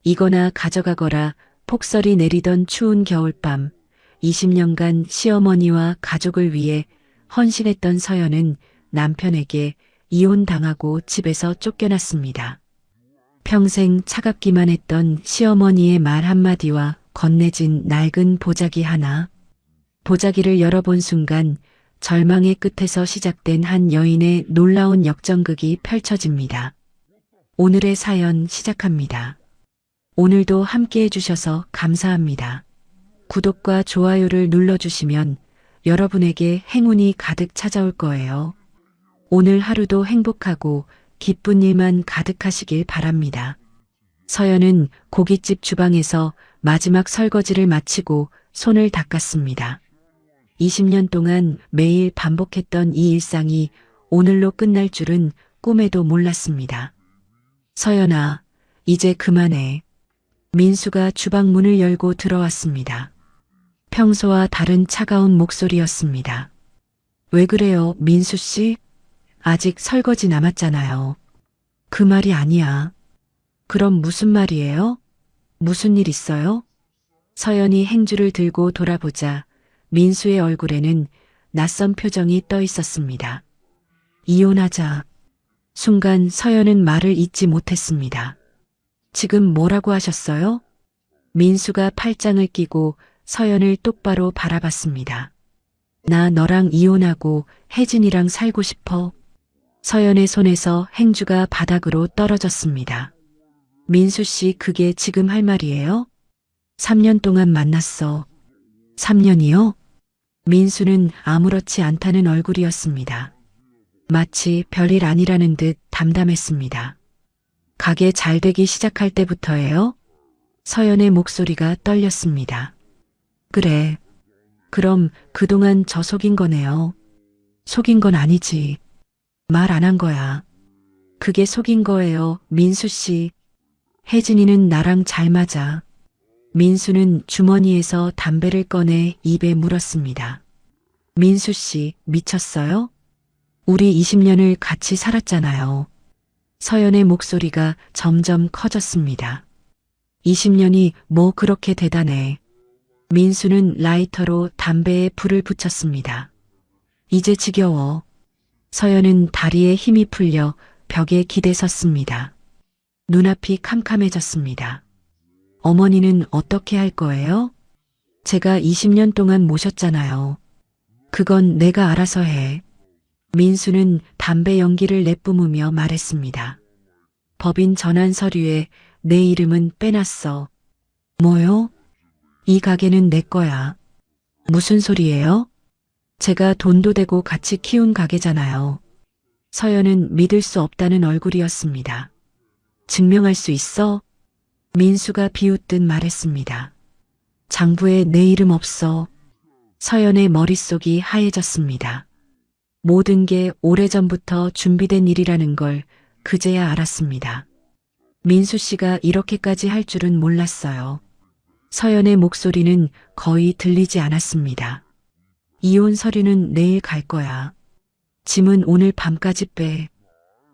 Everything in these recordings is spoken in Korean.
이거나 가져가거라 폭설이 내리던 추운 겨울밤 20년간 시어머니와 가족을 위해 헌신했던 서연은 남편에게 이혼당하고 집에서 쫓겨났습니다. 평생 차갑기만 했던 시어머니의 말 한마디와 건네진 낡은 보자기 하나. 보자기를 열어본 순간 절망의 끝에서 시작된 한 여인의 놀라운 역전극이 펼쳐집니다. 오늘의 사연 시작합니다. 오늘도 함께 해주셔서 감사합니다. 구독과 좋아요를 눌러주시면 여러분에게 행운이 가득 찾아올 거예요. 오늘 하루도 행복하고 기쁜 일만 가득하시길 바랍니다. 서연은 고깃집 주방에서 마지막 설거지를 마치고 손을 닦았습니다. 20년 동안 매일 반복했던 이 일상이 오늘로 끝날 줄은 꿈에도 몰랐습니다. 서연아, 이제 그만해. 민수가 주방 문을 열고 들어왔습니다. 평소와 다른 차가운 목소리였습니다. 왜 그래요, 민수 씨? 아직 설거지 남았잖아요. 그 말이 아니야. 그럼 무슨 말이에요? 무슨 일 있어요? 서연이 행주를 들고 돌아보자 민수의 얼굴에는 낯선 표정이 떠 있었습니다. 이혼하자. 순간 서연은 말을 잇지 못했습니다. 지금 뭐라고 하셨어요? 민수가 팔짱을 끼고 서연을 똑바로 바라봤습니다. 나 너랑 이혼하고 혜진이랑 살고 싶어. 서연의 손에서 행주가 바닥으로 떨어졌습니다. 민수 씨, 그게 지금 할 말이에요? 3년 동안 만났어. 3년이요? 민수는 아무렇지 않다는 얼굴이었습니다. 마치 별일 아니라는 듯 담담했습니다. 가게 잘 되기 시작할 때부터예요? 서연의 목소리가 떨렸습니다. 그래. 그럼 그동안 저 속인 거네요. 속인 건 아니지. 말 안 한 거야. 그게 속인 거예요, 민수 씨. 혜진이는 나랑 잘 맞아. 민수는 주머니에서 담배를 꺼내 입에 물었습니다. 민수 씨, 미쳤어요? 우리 20년을 같이 살았잖아요. 서연의 목소리가 점점 커졌습니다. 20년이 뭐 그렇게 대단해. 민수는 라이터로 담배에 불을 붙였습니다. 이제 지겨워. 서연은 다리에 힘이 풀려 벽에 기대 섰습니다. 눈앞이 캄캄해졌습니다. 어머니는 어떻게 할 거예요? 제가 20년 동안 모셨잖아요. 그건 내가 알아서 해. 민수는 담배 연기를 내뿜으며 말했습니다. 법인 전환 서류에 내 이름은 빼놨어. 뭐요? 이 가게는 내 거야. 무슨 소리예요? 제가 돈도 대고 같이 키운 가게잖아요. 서연은 믿을 수 없다는 얼굴이었습니다. 증명할 수 있어? 민수가 비웃듯 말했습니다. 장부에 내 이름 없어. 서연의 머릿속이 하얘졌습니다. 모든 게 오래전부터 준비된 일이라는 걸 그제야 알았습니다. 민수 씨가 이렇게까지 할 줄은 몰랐어요. 서연의 목소리는 거의 들리지 않았습니다. 이혼 서류는 내일 갈 거야. 짐은 오늘 밤까지 빼.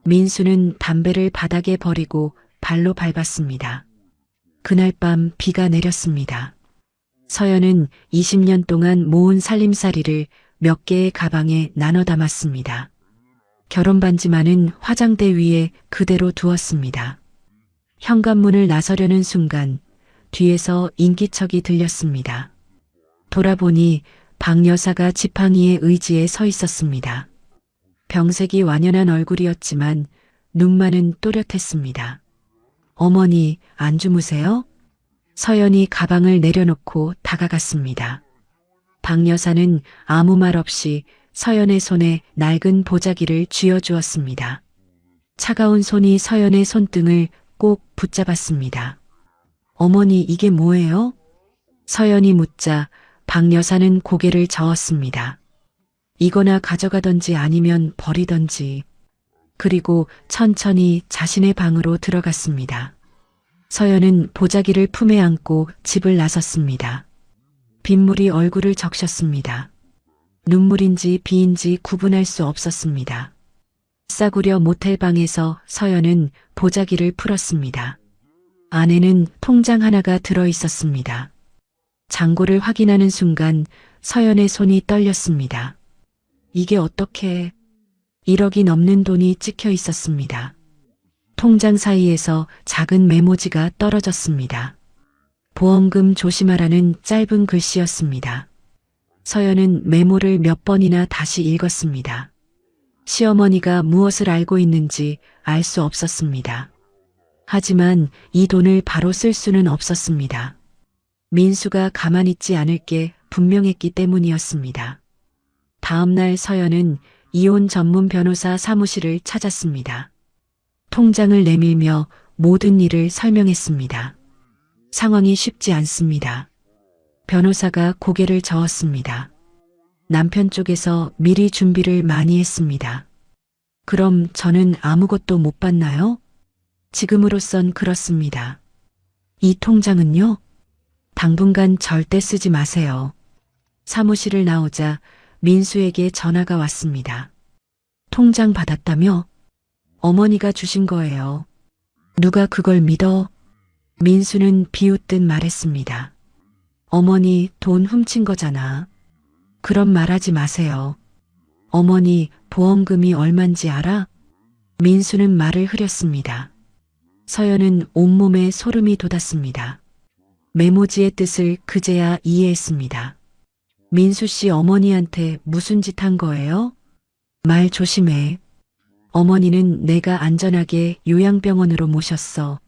민수는 담배를 바닥에 버리고 발로 밟았습니다. 그날 밤 비가 내렸습니다. 서연은 20년 동안 모은 살림살이를 몇 개의 가방에 나눠 담았습니다. 결혼 반지만은 화장대 위에 그대로 두었습니다. 현관문을 나서려는 순간 뒤에서 인기척이 들렸습니다. 돌아보니 박 여사가 지팡이의 의지에 서 있었습니다. 병색이 완연한 얼굴이었지만 눈만은 또렷했습니다. 어머니, 안 주무세요? 서연이 가방을 내려놓고 다가갔습니다. 박 여사는 아무 말 없이 서연의 손에 낡은 보자기를 쥐어주었습니다. 차가운 손이 서연의 손등을 꼭 붙잡았습니다. 어머니, 이게 뭐예요? 서연이 묻자 박 여사는 고개를 저었습니다. 이거나 가져가던지 아니면 버리던지. 그리고 천천히 자신의 방으로 들어갔습니다. 서연은 보자기를 품에 안고 집을 나섰습니다. 빗물이 얼굴을 적셨습니다. 눈물인지 비인지 구분할 수 없었습니다. 싸구려 모텔방에서 서연은 보자기를 풀었습니다. 안에는 통장 하나가 들어 있었습니다. 잔고를 확인하는 순간 서연의 손이 떨렸습니다. 이게 어떻게 1억이 넘는 돈이 찍혀 있었습니다. 통장 사이에서 작은 메모지가 떨어졌습니다. 보험금 조심하라는 짧은 글씨였습니다. 서연은 메모를 몇 번이나 다시 읽었습니다. 시어머니가 무엇을 알고 있는지 알 수 없었습니다. 하지만 이 돈을 바로 쓸 수는 없었습니다. 민수가 가만히 있지 않을 게 분명했기 때문이었습니다. 다음 날 서연은 이혼 전문 변호사 사무실을 찾았습니다. 통장을 내밀며 모든 일을 설명했습니다. 상황이 쉽지 않습니다. 변호사가 고개를 저었습니다. 남편 쪽에서 미리 준비를 많이 했습니다. 그럼 저는 아무것도 못 받나요? 지금으로선 그렇습니다. 이 통장은요? 당분간 절대 쓰지 마세요. 사무실을 나오자 민수에게 전화가 왔습니다. 통장 받았다며? 어머니가 주신 거예요. 누가 그걸 믿어? 민수는 비웃듯 말했습니다. 어머니 돈 훔친 거잖아. 그런 말하지 마세요. 어머니 보험금이 얼만지 알아? 민수는 말을 흐렸습니다. 서연은 온몸에 소름이 돋았습니다. 메모지의 뜻을 그제야 이해했습니다. 민수 씨 어머니한테 무슨 짓 한 거예요? 말 조심해. 어머니는 내가 안전하게 요양병원으로 모셨어.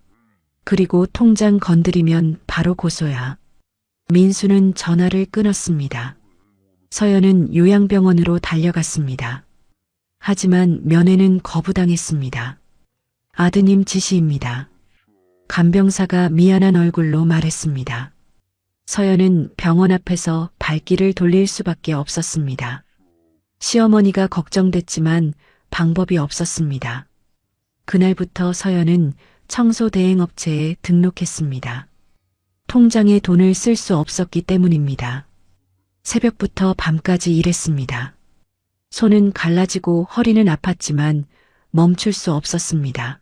그리고 통장 건드리면 바로 고소야. 민수는 전화를 끊었습니다. 서연은 요양병원으로 달려갔습니다. 하지만 면회는 거부당했습니다. 아드님 지시입니다. 간병사가 미안한 얼굴로 말했습니다. 서연은 병원 앞에서 발길을 돌릴 수밖에 없었습니다. 시어머니가 걱정됐지만 방법이 없었습니다. 그날부터 서연은 청소대행업체에 등록했습니다. 통장에 돈을 쓸 수 없었기 때문입니다. 새벽부터 밤까지 일했습니다. 손은 갈라지고 허리는 아팠지만 멈출 수 없었습니다.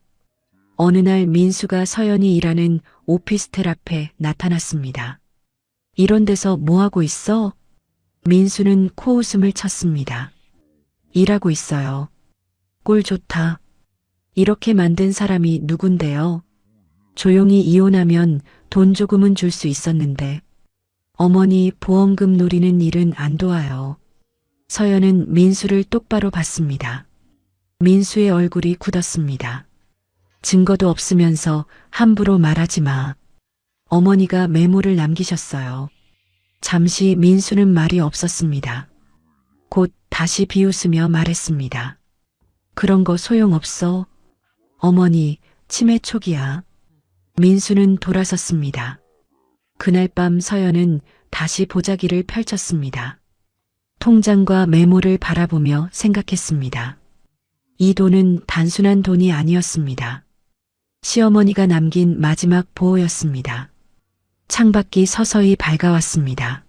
어느 날 민수가 서연이 일하는 오피스텔 앞에 나타났습니다. 이런 데서 뭐하고 있어? 민수는 코웃음을 쳤습니다. 일하고 있어요. 꼴 좋다. 이렇게 만든 사람이 누군데요? 조용히 이혼하면 돈 조금은 줄 수 있었는데 어머니 보험금 노리는 일은 안 도와요. 서연은 민수를 똑바로 봤습니다. 민수의 얼굴이 굳었습니다. 증거도 없으면서 함부로 말하지 마. 어머니가 메모를 남기셨어요. 잠시 민수는 말이 없었습니다. 곧 다시 비웃으며 말했습니다. 그런 거 소용없어. 어머니, 치매 초기야. 민수는 돌아섰습니다. 그날 밤 서연은 다시 보자기를 펼쳤습니다. 통장과 메모를 바라보며 생각했습니다. 이 돈은 단순한 돈이 아니었습니다. 시어머니가 남긴 마지막 보호였습니다. 창밖이 서서히 밝아왔습니다.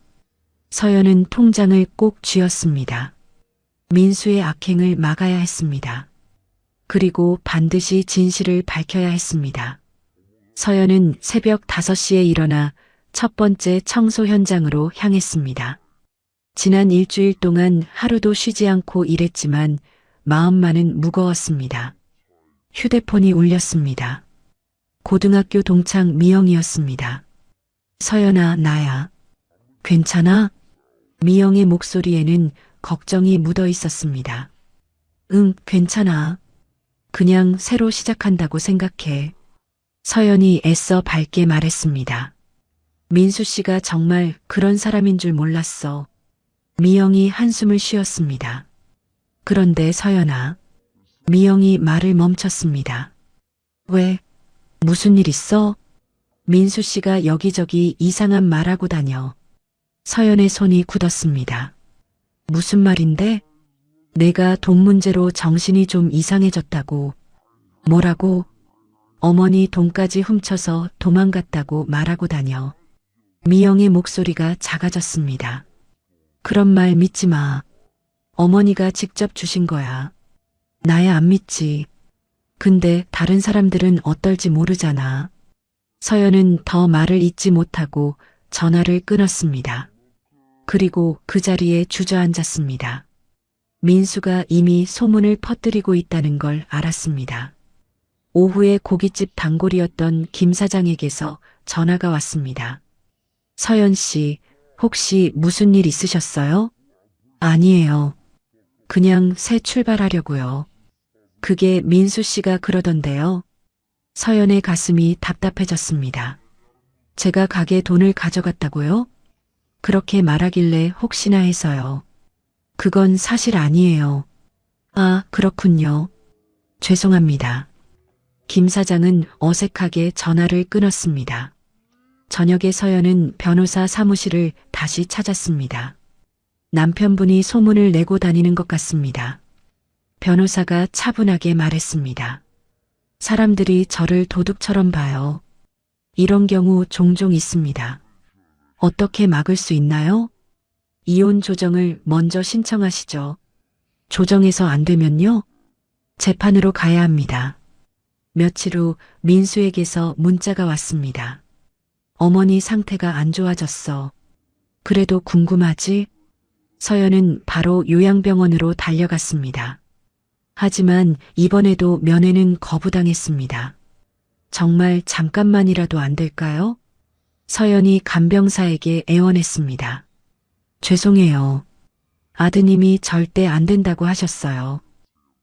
서연은 통장을 꼭 쥐었습니다. 민수의 악행을 막아야 했습니다. 그리고 반드시 진실을 밝혀야 했습니다. 서연은 새벽 5시에 일어나 첫 번째 청소 현장으로 향했습니다. 지난 일주일 동안 하루도 쉬지 않고 일했지만 마음만은 무거웠습니다. 휴대폰이 울렸습니다. 고등학교 동창 미영이었습니다. 서연아, 나야. 괜찮아? 미영의 목소리에는 걱정이 묻어 있었습니다. 응, 괜찮아. 그냥 새로 시작한다고 생각해. 서연이 애써 밝게 말했습니다. 민수 씨가 정말 그런 사람인 줄 몰랐어. 미영이 한숨을 쉬었습니다. 그런데 서연아. 미영이 말을 멈췄습니다. 왜? 무슨 일 있어? 민수 씨가 여기저기 이상한 말하고 다녀. 서연의 손이 굳었습니다. 무슨 말인데? 내가 돈 문제로 정신이 좀 이상해졌다고. 뭐라고? 어머니 돈까지 훔쳐서 도망갔다고 말하고 다녀. 미영의 목소리가 작아졌습니다. 그런 말 믿지 마. 어머니가 직접 주신 거야. 나야 안 믿지. 근데 다른 사람들은 어떨지 모르잖아. 서연은 더 말을 잇지 못하고 전화를 끊었습니다. 그리고 그 자리에 주저앉았습니다. 민수가 이미 소문을 퍼뜨리고 있다는 걸 알았습니다. 오후에 고깃집 단골이었던 김 사장에게서 전화가 왔습니다. 서연 씨, 혹시 무슨 일 있으셨어요? 아니에요. 그냥 새 출발하려고요. 그게 민수 씨가 그러던데요. 서연의 가슴이 답답해졌습니다. 제가 가게 돈을 가져갔다고요? 그렇게 말하길래 혹시나 해서요. 그건 사실 아니에요. 아, 그렇군요. 죄송합니다. 김 사장은 어색하게 전화를 끊었습니다. 저녁에 서연은 변호사 사무실을 다시 찾았습니다. 남편분이 소문을 내고 다니는 것 같습니다. 변호사가 차분하게 말했습니다. 사람들이 저를 도둑처럼 봐요. 이런 경우 종종 있습니다. 어떻게 막을 수 있나요? 이혼 조정을 먼저 신청하시죠. 조정해서 안 되면요? 재판으로 가야 합니다. 며칠 후 민수에게서 문자가 왔습니다. 어머니 상태가 안 좋아졌어. 그래도 궁금하지? 서연은 바로 요양병원으로 달려갔습니다. 하지만 이번에도 면회는 거부당했습니다. 정말 잠깐만이라도 안 될까요? 서연이 간병사에게 애원했습니다. 죄송해요. 아드님이 절대 안 된다고 하셨어요.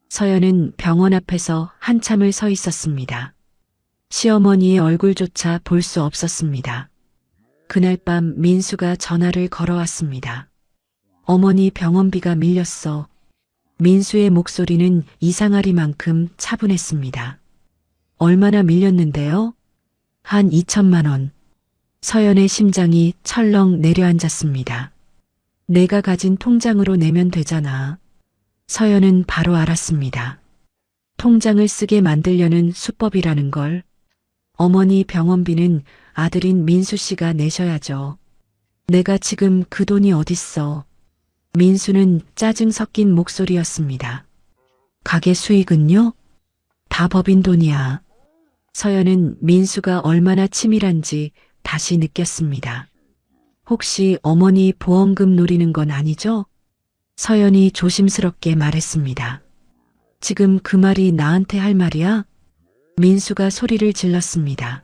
서연은 병원 앞에서 한참을 서 있었습니다. 시어머니의 얼굴조차 볼 수 없었습니다. 그날 밤 민수가 전화를 걸어왔습니다. 어머니 병원비가 밀렸어. 민수의 목소리는 이상하리만큼 차분했습니다. 얼마나 밀렸는데요? 한 2천만 원. 서연의 심장이 철렁 내려앉았습니다. 내가 가진 통장으로 내면 되잖아. 서연은 바로 알았습니다. 통장을 쓰게 만들려는 수법이라는 걸. 어머니 병원비는 아들인 민수 씨가 내셔야죠. 내가 지금 그 돈이 어딨어. 민수는 짜증 섞인 목소리였습니다. 가게 수익은요? 다 법인 돈이야. 서연은 민수가 얼마나 치밀한지 다시 느꼈습니다. 혹시 어머니 보험금 노리는 건 아니죠? 서연이 조심스럽게 말했습니다. 지금 그 말이 나한테 할 말이야? 민수가 소리를 질렀습니다.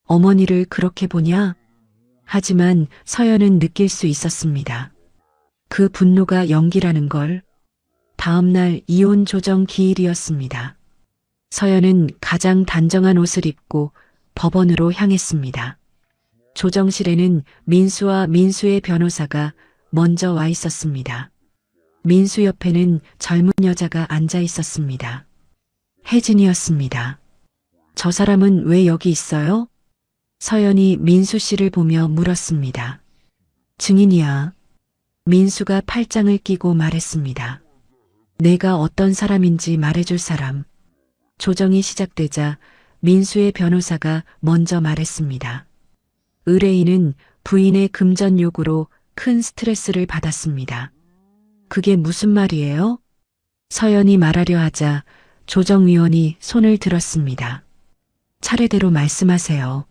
어머니를 그렇게 보냐? 하지만 서연은 느낄 수 있었습니다. 그 분노가 연기라는 걸. 다음 날 이혼 조정 기일이었습니다. 서연은 가장 단정한 옷을 입고 법원으로 향했습니다. 조정실에는 민수와 민수의 변호사가 먼저 와 있었습니다. 민수 옆에는 젊은 여자가 앉아 있었습니다. 혜진이었습니다. 저 사람은 왜 여기 있어요? 서연이 민수 씨를 보며 물었습니다. 증인이야. 민수가 팔짱을 끼고 말했습니다. 내가 어떤 사람인지 말해줄 사람. 조정이 시작되자 민수의 변호사가 먼저 말했습니다. 의뢰인은 부인의 금전 요구로 큰 스트레스를 받았습니다. 그게 무슨 말이에요? 서연이 말하려 하자 조정위원이 손을 들었습니다. 차례대로 말씀하세요.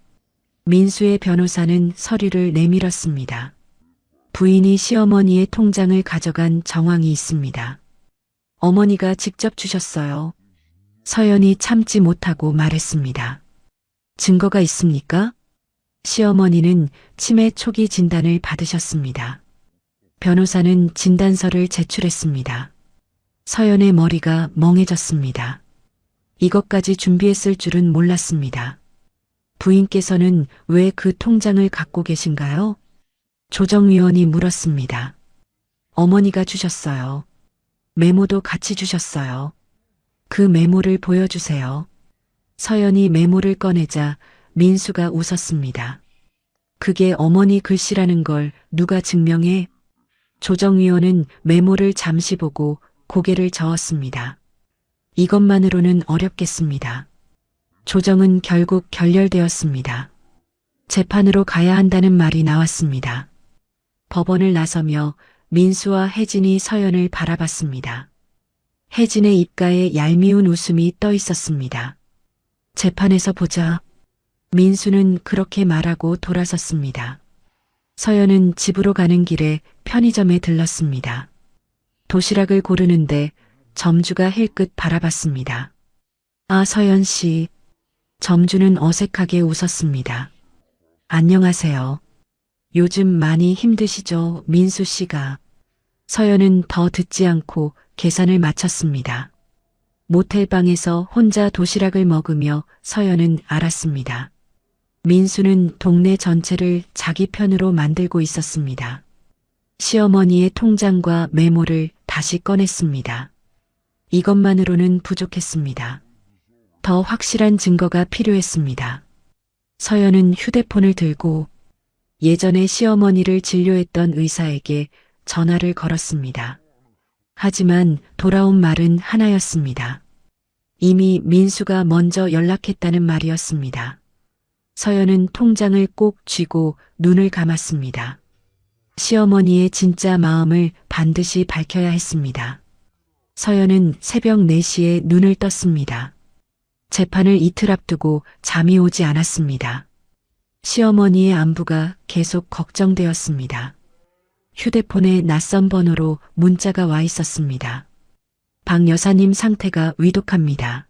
민수의 변호사는 서류를 내밀었습니다. 부인이 시어머니의 통장을 가져간 정황이 있습니다. 어머니가 직접 주셨어요. 서연이 참지 못하고 말했습니다. 증거가 있습니까? 시어머니는 치매 초기 진단을 받으셨습니다. 변호사는 진단서를 제출했습니다. 서연의 머리가 멍해졌습니다. 이것까지 준비했을 줄은 몰랐습니다. 부인께서는 왜 그 통장을 갖고 계신가요? 조정위원이 물었습니다. 어머니가 주셨어요. 메모도 같이 주셨어요. 그 메모를 보여주세요. 서연이 메모를 꺼내자 민수가 웃었습니다. 그게 어머니 글씨라는 걸 누가 증명해? 조정위원은 메모를 잠시 보고 고개를 저었습니다. 이것만으로는 어렵겠습니다. 조정은 결국 결렬되었습니다. 재판으로 가야 한다는 말이 나왔습니다. 법원을 나서며 민수와 혜진이 서연을 바라봤습니다. 혜진의 입가에 얄미운 웃음이 떠 있었습니다. 재판에서 보자. 민수는 그렇게 말하고 돌아섰습니다. 서연은 집으로 가는 길에 편의점에 들렀습니다. 도시락을 고르는데 점주가 힐끗 바라봤습니다. 아, 서연 씨. 점주는 어색하게 웃었습니다. 안녕하세요. 요즘 많이 힘드시죠, 민수 씨가. 서연은 더 듣지 않고 계산을 마쳤습니다. 모텔방에서 혼자 도시락을 먹으며 서연은 알았습니다. 민수는 동네 전체를 자기 편으로 만들고 있었습니다. 시어머니의 통장과 메모를 다시 꺼냈습니다. 이것만으로는 부족했습니다. 더 확실한 증거가 필요했습니다. 서연은 휴대폰을 들고 예전에 시어머니를 진료했던 의사에게 전화를 걸었습니다. 하지만 돌아온 말은 하나였습니다. 이미 민수가 먼저 연락했다는 말이었습니다. 서연은 통장을 꼭 쥐고 눈을 감았습니다. 시어머니의 진짜 마음을 반드시 밝혀야 했습니다. 서연은 새벽 4시에 눈을 떴습니다. 재판을 이틀 앞두고 잠이 오지 않았습니다. 시어머니의 안부가 계속 걱정되었습니다. 휴대폰에 낯선 번호로 문자가 와 있었습니다. 박 여사님 상태가 위독합니다.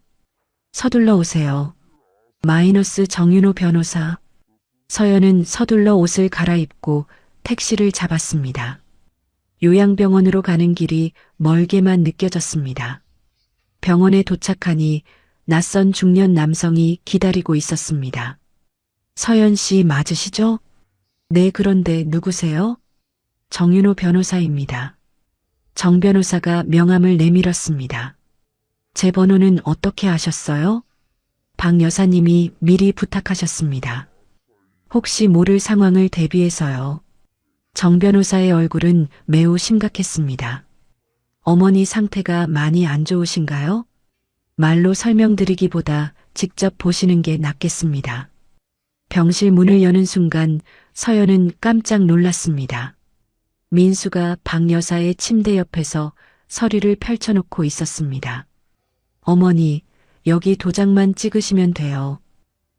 서둘러 오세요. 마이너스 정윤호 변호사. 서연은 서둘러 옷을 갈아입고 택시를 잡았습니다. 요양병원으로 가는 길이 멀게만 느껴졌습니다. 병원에 도착하니 낯선 중년 남성이 기다리고 있었습니다. 서연 씨 맞으시죠? 네, 그런데 누구세요? 정윤호 변호사입니다. 정 변호사가 명함을 내밀었습니다. 제 번호는 어떻게 아셨어요? 박 여사님이 미리 부탁하셨습니다. 혹시 모를 상황을 대비해서요. 정 변호사의 얼굴은 매우 심각했습니다. 어머니 상태가 많이 안 좋으신가요? 말로 설명드리기보다 직접 보시는 게 낫겠습니다. 병실 문을 여는 순간 서연은 깜짝 놀랐습니다. 민수가 박 여사의 침대 옆에서 서류를 펼쳐놓고 있었습니다. 어머니, 여기 도장만 찍으시면 돼요.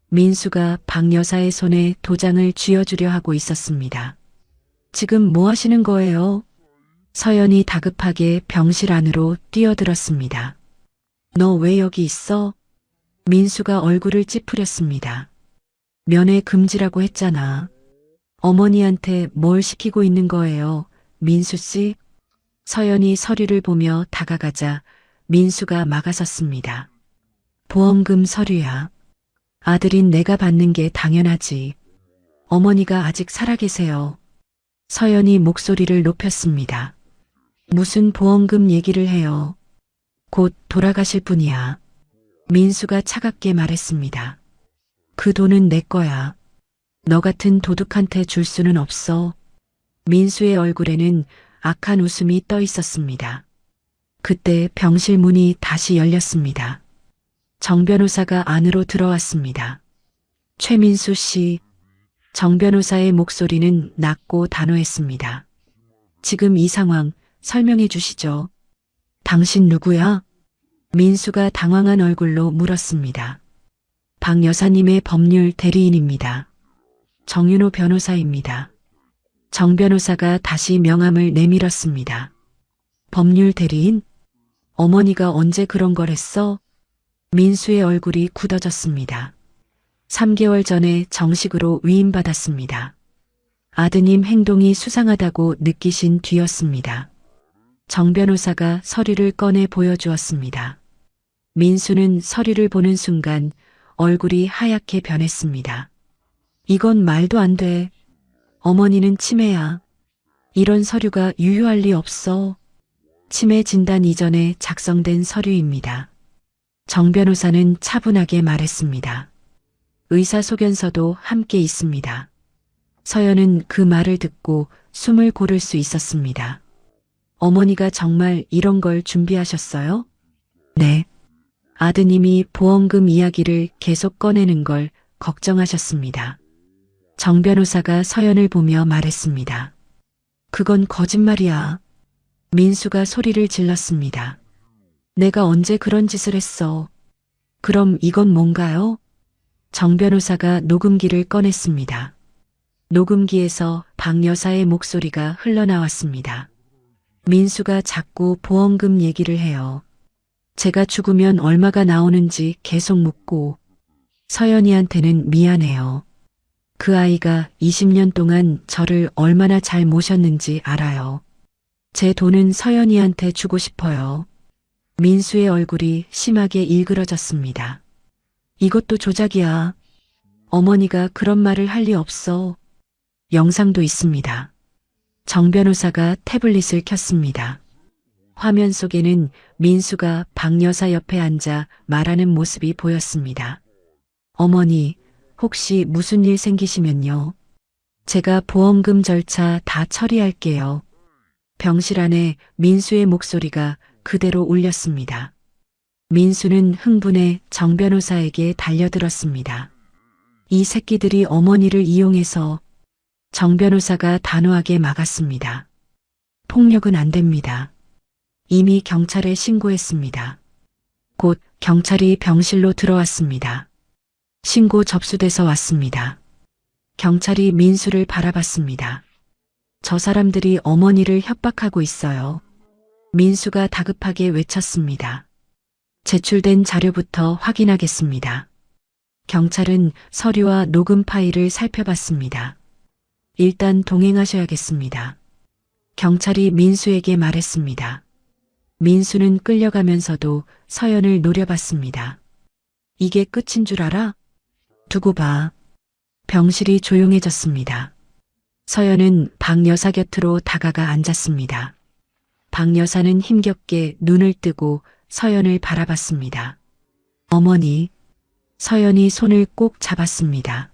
민수가 박 여사의 손에 도장을 쥐어주려 하고 있었습니다. 지금 뭐 하시는 거예요? 서연이 다급하게 병실 안으로 뛰어들었습니다. 너 왜 여기 있어? 민수가 얼굴을 찌푸렸습니다. 면회 금지라고 했잖아. 어머니한테 뭘 시키고 있는 거예요, 민수 씨? 서연이 서류를 보며 다가가자 민수가 막아섰습니다. 보험금 서류야. 아들인 내가 받는 게 당연하지. 어머니가 아직 살아계세요. 서연이 목소리를 높였습니다. 무슨 보험금 얘기를 해요. 곧 돌아가실 분이야. 민수가 차갑게 말했습니다. 그 돈은 내 거야. 너 같은 도둑한테 줄 수는 없어. 민수의 얼굴에는 악한 웃음이 떠 있었습니다. 그때 병실 문이 다시 열렸습니다. 정 변호사가 안으로 들어왔습니다. 최민수 씨. 정 변호사의 목소리는 낮고 단호했습니다. 지금 이 상황 설명해 주시죠. 당신 누구야? 민수가 당황한 얼굴로 물었습니다. 박 여사님의 법률 대리인입니다. 정윤호 변호사입니다. 정 변호사가 다시 명함을 내밀었습니다. 법률 대리인? 어머니가 언제 그런 걸 했어? 민수의 얼굴이 굳어졌습니다. 3개월 전에 정식으로 위임받았습니다. 아드님 행동이 수상하다고 느끼신 뒤였습니다. 정 변호사가 서류를 꺼내 보여주었습니다. 민수는 서류를 보는 순간 얼굴이 하얗게 변했습니다. 이건 말도 안 돼. 어머니는 치매야. 이런 서류가 유효할 리 없어. 치매 진단 이전에 작성된 서류입니다. 정 변호사는 차분하게 말했습니다. 의사소견서도 함께 있습니다. 서연은 그 말을 듣고 숨을 고를 수 있었습니다. 어머니가 정말 이런 걸 준비하셨어요? 네. 아드님이 보험금 이야기를 계속 꺼내는 걸 걱정하셨습니다. 정 변호사가 서연을 보며 말했습니다. 그건 거짓말이야. 민수가 소리를 질렀습니다. 내가 언제 그런 짓을 했어. 그럼 이건 뭔가요? 정 변호사가 녹음기를 꺼냈습니다. 녹음기에서 박 여사의 목소리가 흘러나왔습니다. 민수가 자꾸 보험금 얘기를 해요. 제가 죽으면 얼마가 나오는지 계속 묻고 서연이한테는 미안해요. 그 아이가 20년 동안 저를 얼마나 잘 모셨는지 알아요. 제 돈은 서연이한테 주고 싶어요. 민수의 얼굴이 심하게 일그러졌습니다. 이것도 조작이야. 어머니가 그런 말을 할 리 없어. 영상도 있습니다. 정 변호사가 태블릿을 켰습니다. 화면 속에는 민수가 박 여사 옆에 앉아 말하는 모습이 보였습니다. 어머니, 혹시 무슨 일 생기시면요. 제가 보험금 절차 다 처리할게요. 병실 안에 민수의 목소리가 그대로 울렸습니다. 민수는 흥분해 정 변호사에게 달려들었습니다. 이 새끼들이 어머니를 이용해서. 정 변호사가 단호하게 막았습니다. 폭력은 안 됩니다. 이미 경찰에 신고했습니다. 곧 경찰이 병실로 들어왔습니다. 신고 접수돼서 왔습니다. 경찰이 민수를 바라봤습니다. 저 사람들이 어머니를 협박하고 있어요. 민수가 다급하게 외쳤습니다. 제출된 자료부터 확인하겠습니다. 경찰은 서류와 녹음 파일을 살펴봤습니다. 일단 동행하셔야겠습니다. 경찰이 민수에게 말했습니다. 민수는 끌려가면서도 서연을 노려봤습니다. 이게 끝인 줄 알아? 두고 봐. 병실이 조용해졌습니다. 서연은 박 여사 곁으로 다가가 앉았습니다. 박 여사는 힘겹게 눈을 뜨고 서연을 바라봤습니다. 어머니. 서연이 손을 꼭 잡았습니다.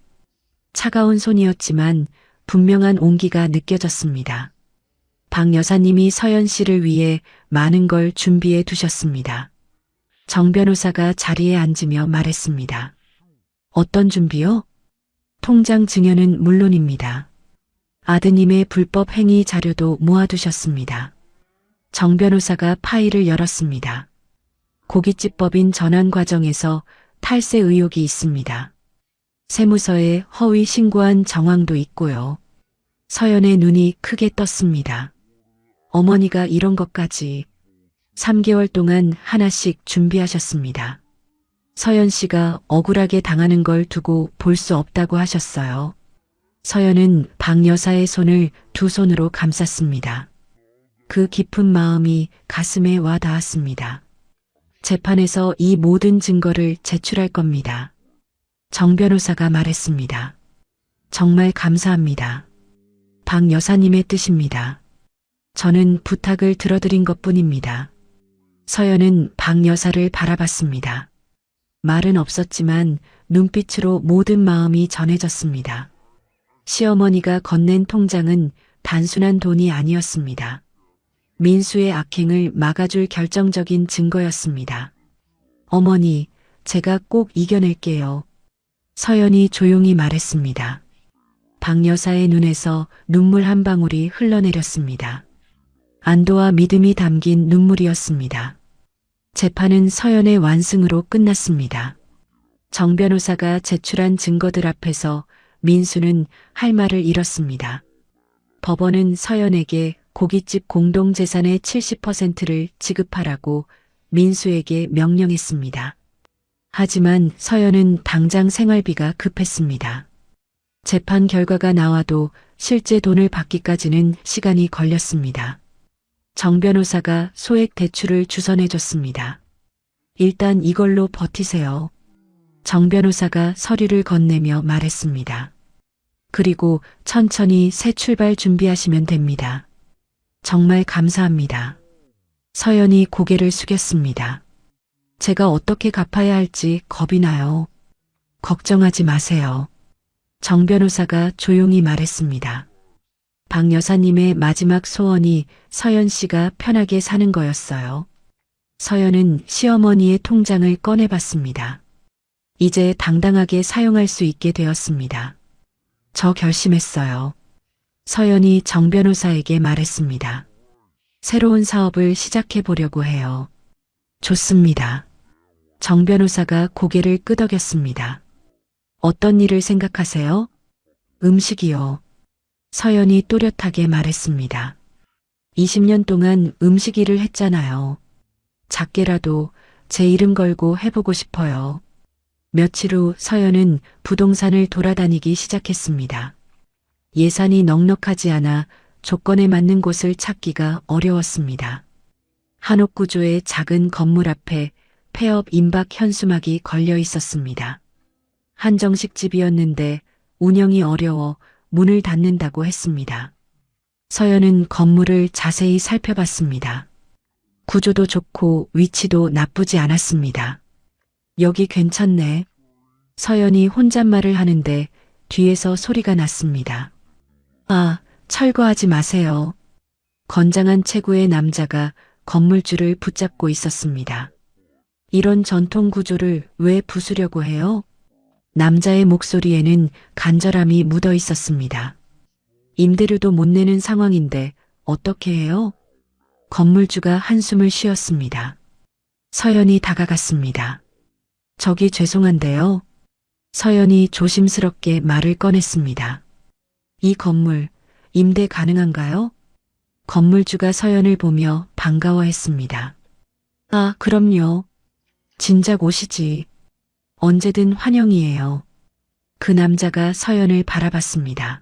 차가운 손이었지만 분명한 온기가 느껴졌습니다. 박 여사님이 서연 씨를 위해 많은 걸 준비해 두셨습니다. 정 변호사가 자리에 앉으며 말했습니다. 어떤 준비요? 통장 증여는 물론입니다. 아드님의 불법 행위 자료도 모아두셨습니다. 정 변호사가 파일을 열었습니다. 고깃집법인 전환 과정에서 탈세 의혹이 있습니다. 세무서에 허위 신고한 정황도 있고요. 서연의 눈이 크게 떴습니다. 어머니가 이런 것까지 3개월 동안 하나씩 준비하셨습니다. 서연 씨가 억울하게 당하는 걸 두고 볼 수 없다고 하셨어요. 서연은 박 여사의 손을 두 손으로 감쌌습니다. 그 깊은 마음이 가슴에 와 닿았습니다. 재판에서 이 모든 증거를 제출할 겁니다. 정 변호사가 말했습니다. 정말 감사합니다. 박 여사님의 뜻입니다. 저는 부탁을 들어드린 것뿐입니다. 서연은 박 여사를 바라봤습니다. 말은 없었지만 눈빛으로 모든 마음이 전해졌습니다. 시어머니가 건넨 통장은 단순한 돈이 아니었습니다. 민수의 악행을 막아줄 결정적인 증거였습니다. 어머니, 제가 꼭 이겨낼게요. 서연이 조용히 말했습니다. 박 여사의 눈에서 눈물 한 방울이 흘러내렸습니다. 안도와 믿음이 담긴 눈물이었습니다. 재판은 서연의 완승으로 끝났습니다. 정 변호사가 제출한 증거들 앞에서 민수는 할 말을 잃었습니다. 법원은 서연에게 고깃집 공동재산의 70%를 지급하라고 민수에게 명령했습니다. 하지만 서연은 당장 생활비가 급했습니다. 재판 결과가 나와도 실제 돈을 받기까지는 시간이 걸렸습니다. 정 변호사가 소액 대출을 주선해줬습니다. 일단 이걸로 버티세요. 정 변호사가 서류를 건네며 말했습니다. 그리고 천천히 새 출발 준비하시면 됩니다. 정말 감사합니다. 서연이 고개를 숙였습니다. 제가 어떻게 갚아야 할지 겁이 나요. 걱정하지 마세요. 정 변호사가 조용히 말했습니다. 박 여사님의 마지막 소원이 서연 씨가 편하게 사는 거였어요. 서연은 시어머니의 통장을 꺼내봤습니다. 이제 당당하게 사용할 수 있게 되었습니다. 저 결심했어요. 서연이 정 변호사에게 말했습니다. 새로운 사업을 시작해 보려고 해요. 좋습니다. 정 변호사가 고개를 끄덕였습니다. 어떤 일을 생각하세요? 음식이요. 서연이 또렷하게 말했습니다. 20년 동안 음식 일을 했잖아요. 작게라도 제 이름 걸고 해보고 싶어요. 며칠 후 서연은 부동산을 돌아다니기 시작했습니다. 예산이 넉넉하지 않아 조건에 맞는 곳을 찾기가 어려웠습니다. 한옥 구조의 작은 건물 앞에 폐업 임박 현수막이 걸려 있었습니다. 한정식 집이었는데 운영이 어려워 문을 닫는다고 했습니다. 서연은 건물을 자세히 살펴봤습니다. 구조도 좋고 위치도 나쁘지 않았습니다. 여기 괜찮네. 서연이 혼잣말을 하는데 뒤에서 소리가 났습니다. 아, 철거하지 마세요. 건장한 체구의 남자가 건물주를 붙잡고 있었습니다. 이런 전통 구조를 왜 부수려고 해요? 남자의 목소리에는 간절함이 묻어 있었습니다. 임대료도 못 내는 상황인데 어떻게 해요? 건물주가 한숨을 쉬었습니다. 서연이 다가갔습니다. 저기 죄송한데요. 서연이 조심스럽게 말을 꺼냈습니다. 이 건물 임대 가능한가요? 건물주가 서연을 보며 반가워했습니다. 아, 그럼요. 진작 오시지. 언제든 환영이에요. 그 남자가 서연을 바라봤습니다.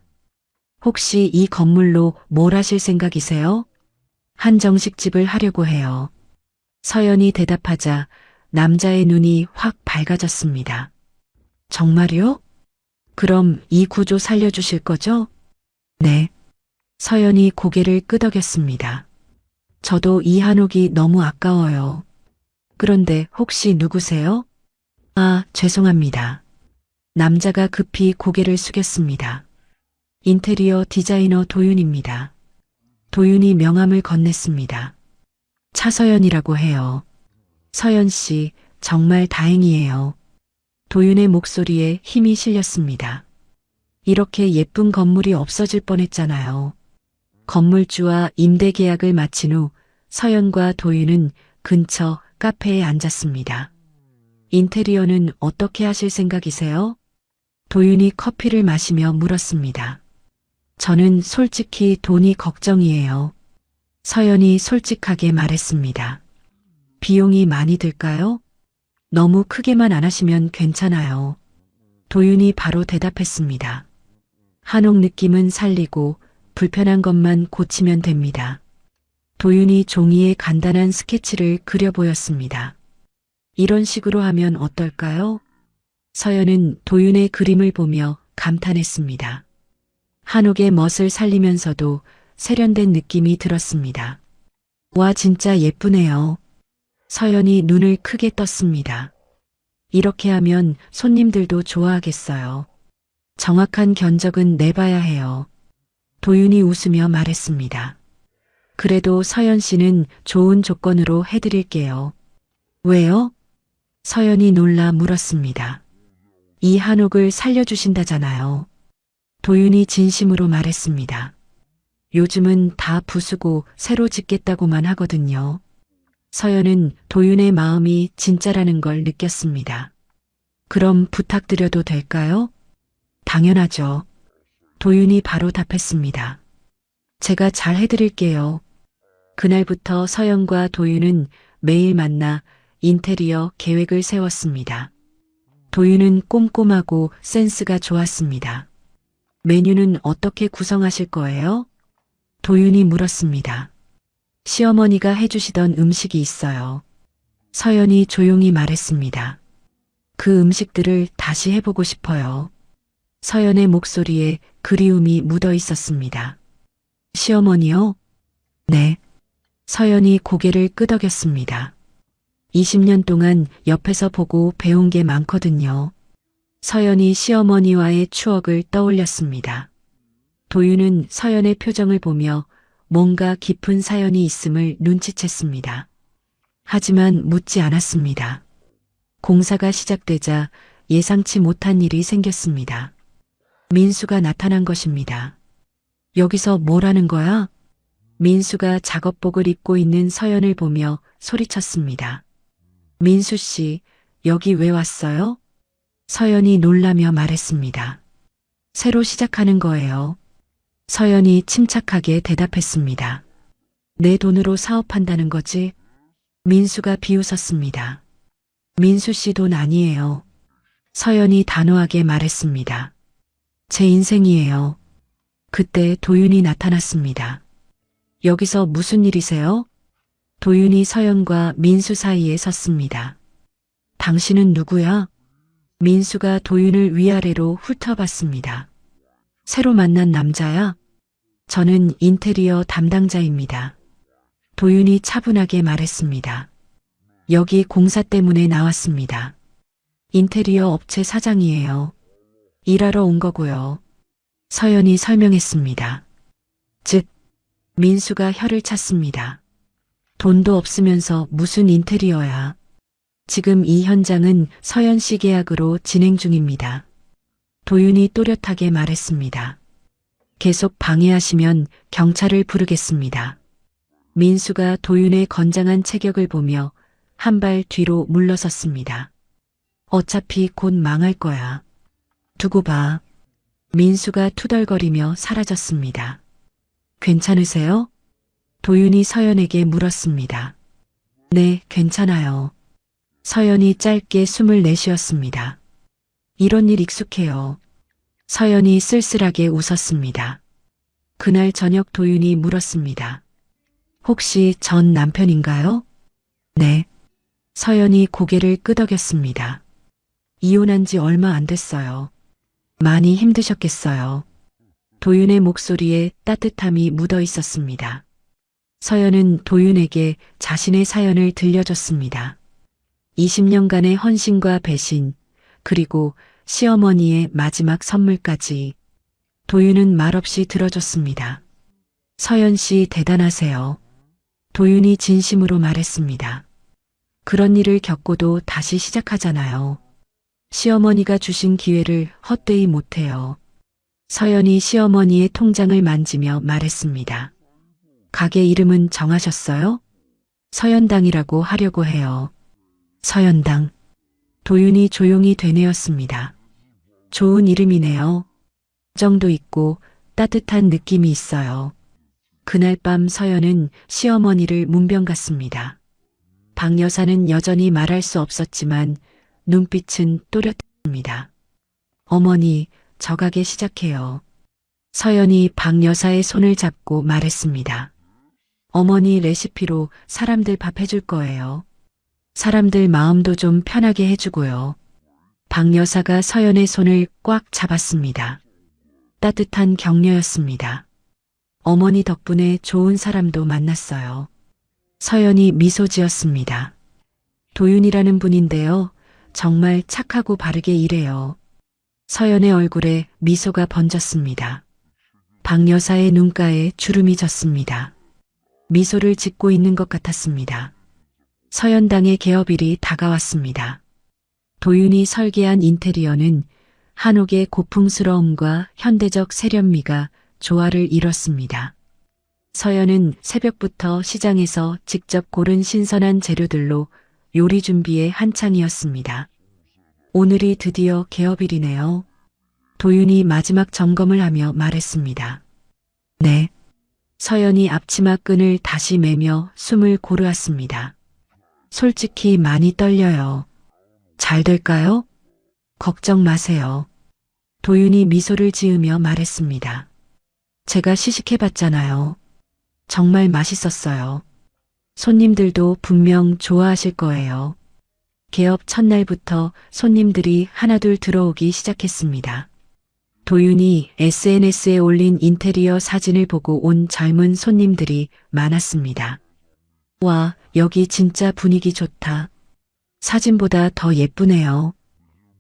혹시 이 건물로 뭘 하실 생각이세요? 한정식집을 하려고 해요. 서연이 대답하자 남자의 눈이 확 밝아졌습니다. 정말요? 그럼 이 구조 살려주실 거죠? 네. 서연이 고개를 끄덕였습니다. 저도 이 한옥이 너무 아까워요. 그런데 혹시 누구세요? 아, 죄송합니다. 남자가 급히 고개를 숙였습니다. 인테리어 디자이너 도윤입니다. 도윤이 명함을 건넸습니다. 차서연이라고 해요. 서연 씨, 정말 다행이에요. 도윤의 목소리에 힘이 실렸습니다. 이렇게 예쁜 건물이 없어질 뻔했잖아요. 건물주와 임대 계약을 마친 후 서연과 도윤은 근처 카페에 앉았습니다. 인테리어는 어떻게 하실 생각이세요? 도윤이 커피를 마시며 물었습니다. 저는 솔직히 돈이 걱정이에요. 서연이 솔직하게 말했습니다. 비용이 많이 들까요? 너무 크게만 안 하시면 괜찮아요. 도윤이 바로 대답했습니다. 한옥 느낌은 살리고 불편한 것만 고치면 됩니다. 도윤이 종이에 간단한 스케치를 그려 보였습니다. 이런 식으로 하면 어떨까요? 서연은 도윤의 그림을 보며 감탄했습니다. 한옥의 멋을 살리면서도 세련된 느낌이 들었습니다. 와, 진짜 예쁘네요. 서연이 눈을 크게 떴습니다. 이렇게 하면 손님들도 좋아하겠어요. 정확한 견적은 내봐야 해요. 도윤이 웃으며 말했습니다. 그래도 서연 씨는 좋은 조건으로 해드릴게요. 왜요? 서연이 놀라 물었습니다. 이 한옥을 살려주신다잖아요. 도윤이 진심으로 말했습니다. 요즘은 다 부수고 새로 짓겠다고만 하거든요. 서연은 도윤의 마음이 진짜라는 걸 느꼈습니다. 그럼 부탁드려도 될까요? 당연하죠. 도윤이 바로 답했습니다. 제가 잘 해드릴게요. 그날부터 서연과 도윤은 매일 만나 인테리어 계획을 세웠습니다. 도윤은 꼼꼼하고 센스가 좋았습니다. 메뉴는 어떻게 구성하실 거예요? 도윤이 물었습니다. 시어머니가 해주시던 음식이 있어요. 서연이 조용히 말했습니다. 그 음식들을 다시 해보고 싶어요. 서연의 목소리에 그리움이 묻어 있었습니다. 시어머니요? 네. 서연이 고개를 끄덕였습니다. 20년 동안 옆에서 보고 배운 게 많거든요. 서연이 시어머니와의 추억을 떠올렸습니다. 도윤은 서연의 표정을 보며 뭔가 깊은 사연이 있음을 눈치챘습니다. 하지만 묻지 않았습니다. 공사가 시작되자 예상치 못한 일이 생겼습니다. 민수가 나타난 것입니다. 여기서 뭘 하는 거야? 민수가 작업복을 입고 있는 서연을 보며 소리쳤습니다. 민수 씨, 여기 왜 왔어요? 서연이 놀라며 말했습니다. 새로 시작하는 거예요. 서연이 침착하게 대답했습니다. 내 돈으로 사업한다는 거지? 민수가 비웃었습니다. 민수 씨 돈 아니에요. 서연이 단호하게 말했습니다. 제 인생이에요. 그때 도윤이 나타났습니다. 여기서 무슨 일이세요? 도윤이 서연과 민수 사이에 섰습니다. 당신은 누구야? 민수가 도윤을 위아래로 훑어봤습니다. 새로 만난 남자야? 저는 인테리어 담당자입니다. 도윤이 차분하게 말했습니다. 여기 공사 때문에 나왔습니다. 인테리어 업체 사장이에요. 일하러 온 거고요. 서연이 설명했습니다. 즉, 민수가 혀를 찼습니다. 돈도 없으면서 무슨 인테리어야. 지금 이 현장은 서연 씨 계약으로 진행 중입니다. 도윤이 또렷하게 말했습니다. 계속 방해하시면 경찰을 부르겠습니다. 민수가 도윤의 건장한 체격을 보며 한 발 뒤로 물러섰습니다. 어차피 곧 망할 거야. 두고 봐. 민수가 투덜거리며 사라졌습니다. 괜찮으세요? 도윤이 서연에게 물었습니다. 네, 괜찮아요. 서연이 짧게 숨을 내쉬었습니다. 이런 일 익숙해요. 서연이 쓸쓸하게 웃었습니다. 그날 저녁 도윤이 물었습니다. 혹시 전 남편인가요? 네. 서연이 고개를 끄덕였습니다. 이혼한 지 얼마 안 됐어요. 많이 힘드셨겠어요. 도윤의 목소리에 따뜻함이 묻어 있었습니다. 서연은 도윤에게 자신의 사연을 들려줬습니다. 20년간의 헌신과 배신, 그리고 시어머니의 마지막 선물까지 도윤은 말없이 들어줬습니다. 서연 씨 대단하세요. 도윤이 진심으로 말했습니다. 그런 일을 겪고도 다시 시작하잖아요. 시어머니가 주신 기회를 헛되이 못해요. 서연이 시어머니의 통장을 만지며 말했습니다. 가게 이름은 정하셨어요? 서연당이라고 하려고 해요. 서연당. 도윤이 조용히 되뇌었습니다. 좋은 이름이네요. 정도 있고 따뜻한 느낌이 있어요. 그날 밤 서연은 시어머니를 문병 갔습니다. 박 여사는 여전히 말할 수 없었지만 눈빛은 또렷했습니다. 어머니, 저 가게 시작해요. 서연이 박 여사의 손을 잡고 말했습니다. 어머니 레시피로 사람들 밥 해줄 거예요. 사람들 마음도 좀 편하게 해주고요. 박 여사가 서연의 손을 꽉 잡았습니다. 따뜻한 격려였습니다. 어머니 덕분에 좋은 사람도 만났어요. 서연이 미소 지었습니다. 도윤이라는 분인데요. 정말 착하고 바르게 일해요. 서연의 얼굴에 미소가 번졌습니다. 박 여사의 눈가에 주름이 졌습니다. 미소를 짓고 있는 것 같았습니다. 서연당의 개업일이 다가왔습니다. 도윤이 설계한 인테리어는 한옥의 고풍스러움과 현대적 세련미가 조화를 이뤘습니다. 서연은 새벽부터 시장에서 직접 고른 신선한 재료들로 요리 준비에 한창이었습니다. 오늘이 드디어 개업일이네요. 도윤이 마지막 점검을 하며 말했습니다. 네. 서연이 앞치마 끈을 다시 매며 숨을 고르았습니다. 솔직히 많이 떨려요. 잘 될까요? 걱정 마세요. 도윤이 미소를 지으며 말했습니다. 제가 시식해봤잖아요. 정말 맛있었어요. 손님들도 분명 좋아하실 거예요. 개업 첫날부터 손님들이 하나둘 들어오기 시작했습니다. 도윤이 SNS에 올린 인테리어 사진을 보고 온 젊은 손님들이 많았습니다. 와, 여기 진짜 분위기 좋다. 사진보다 더 예쁘네요.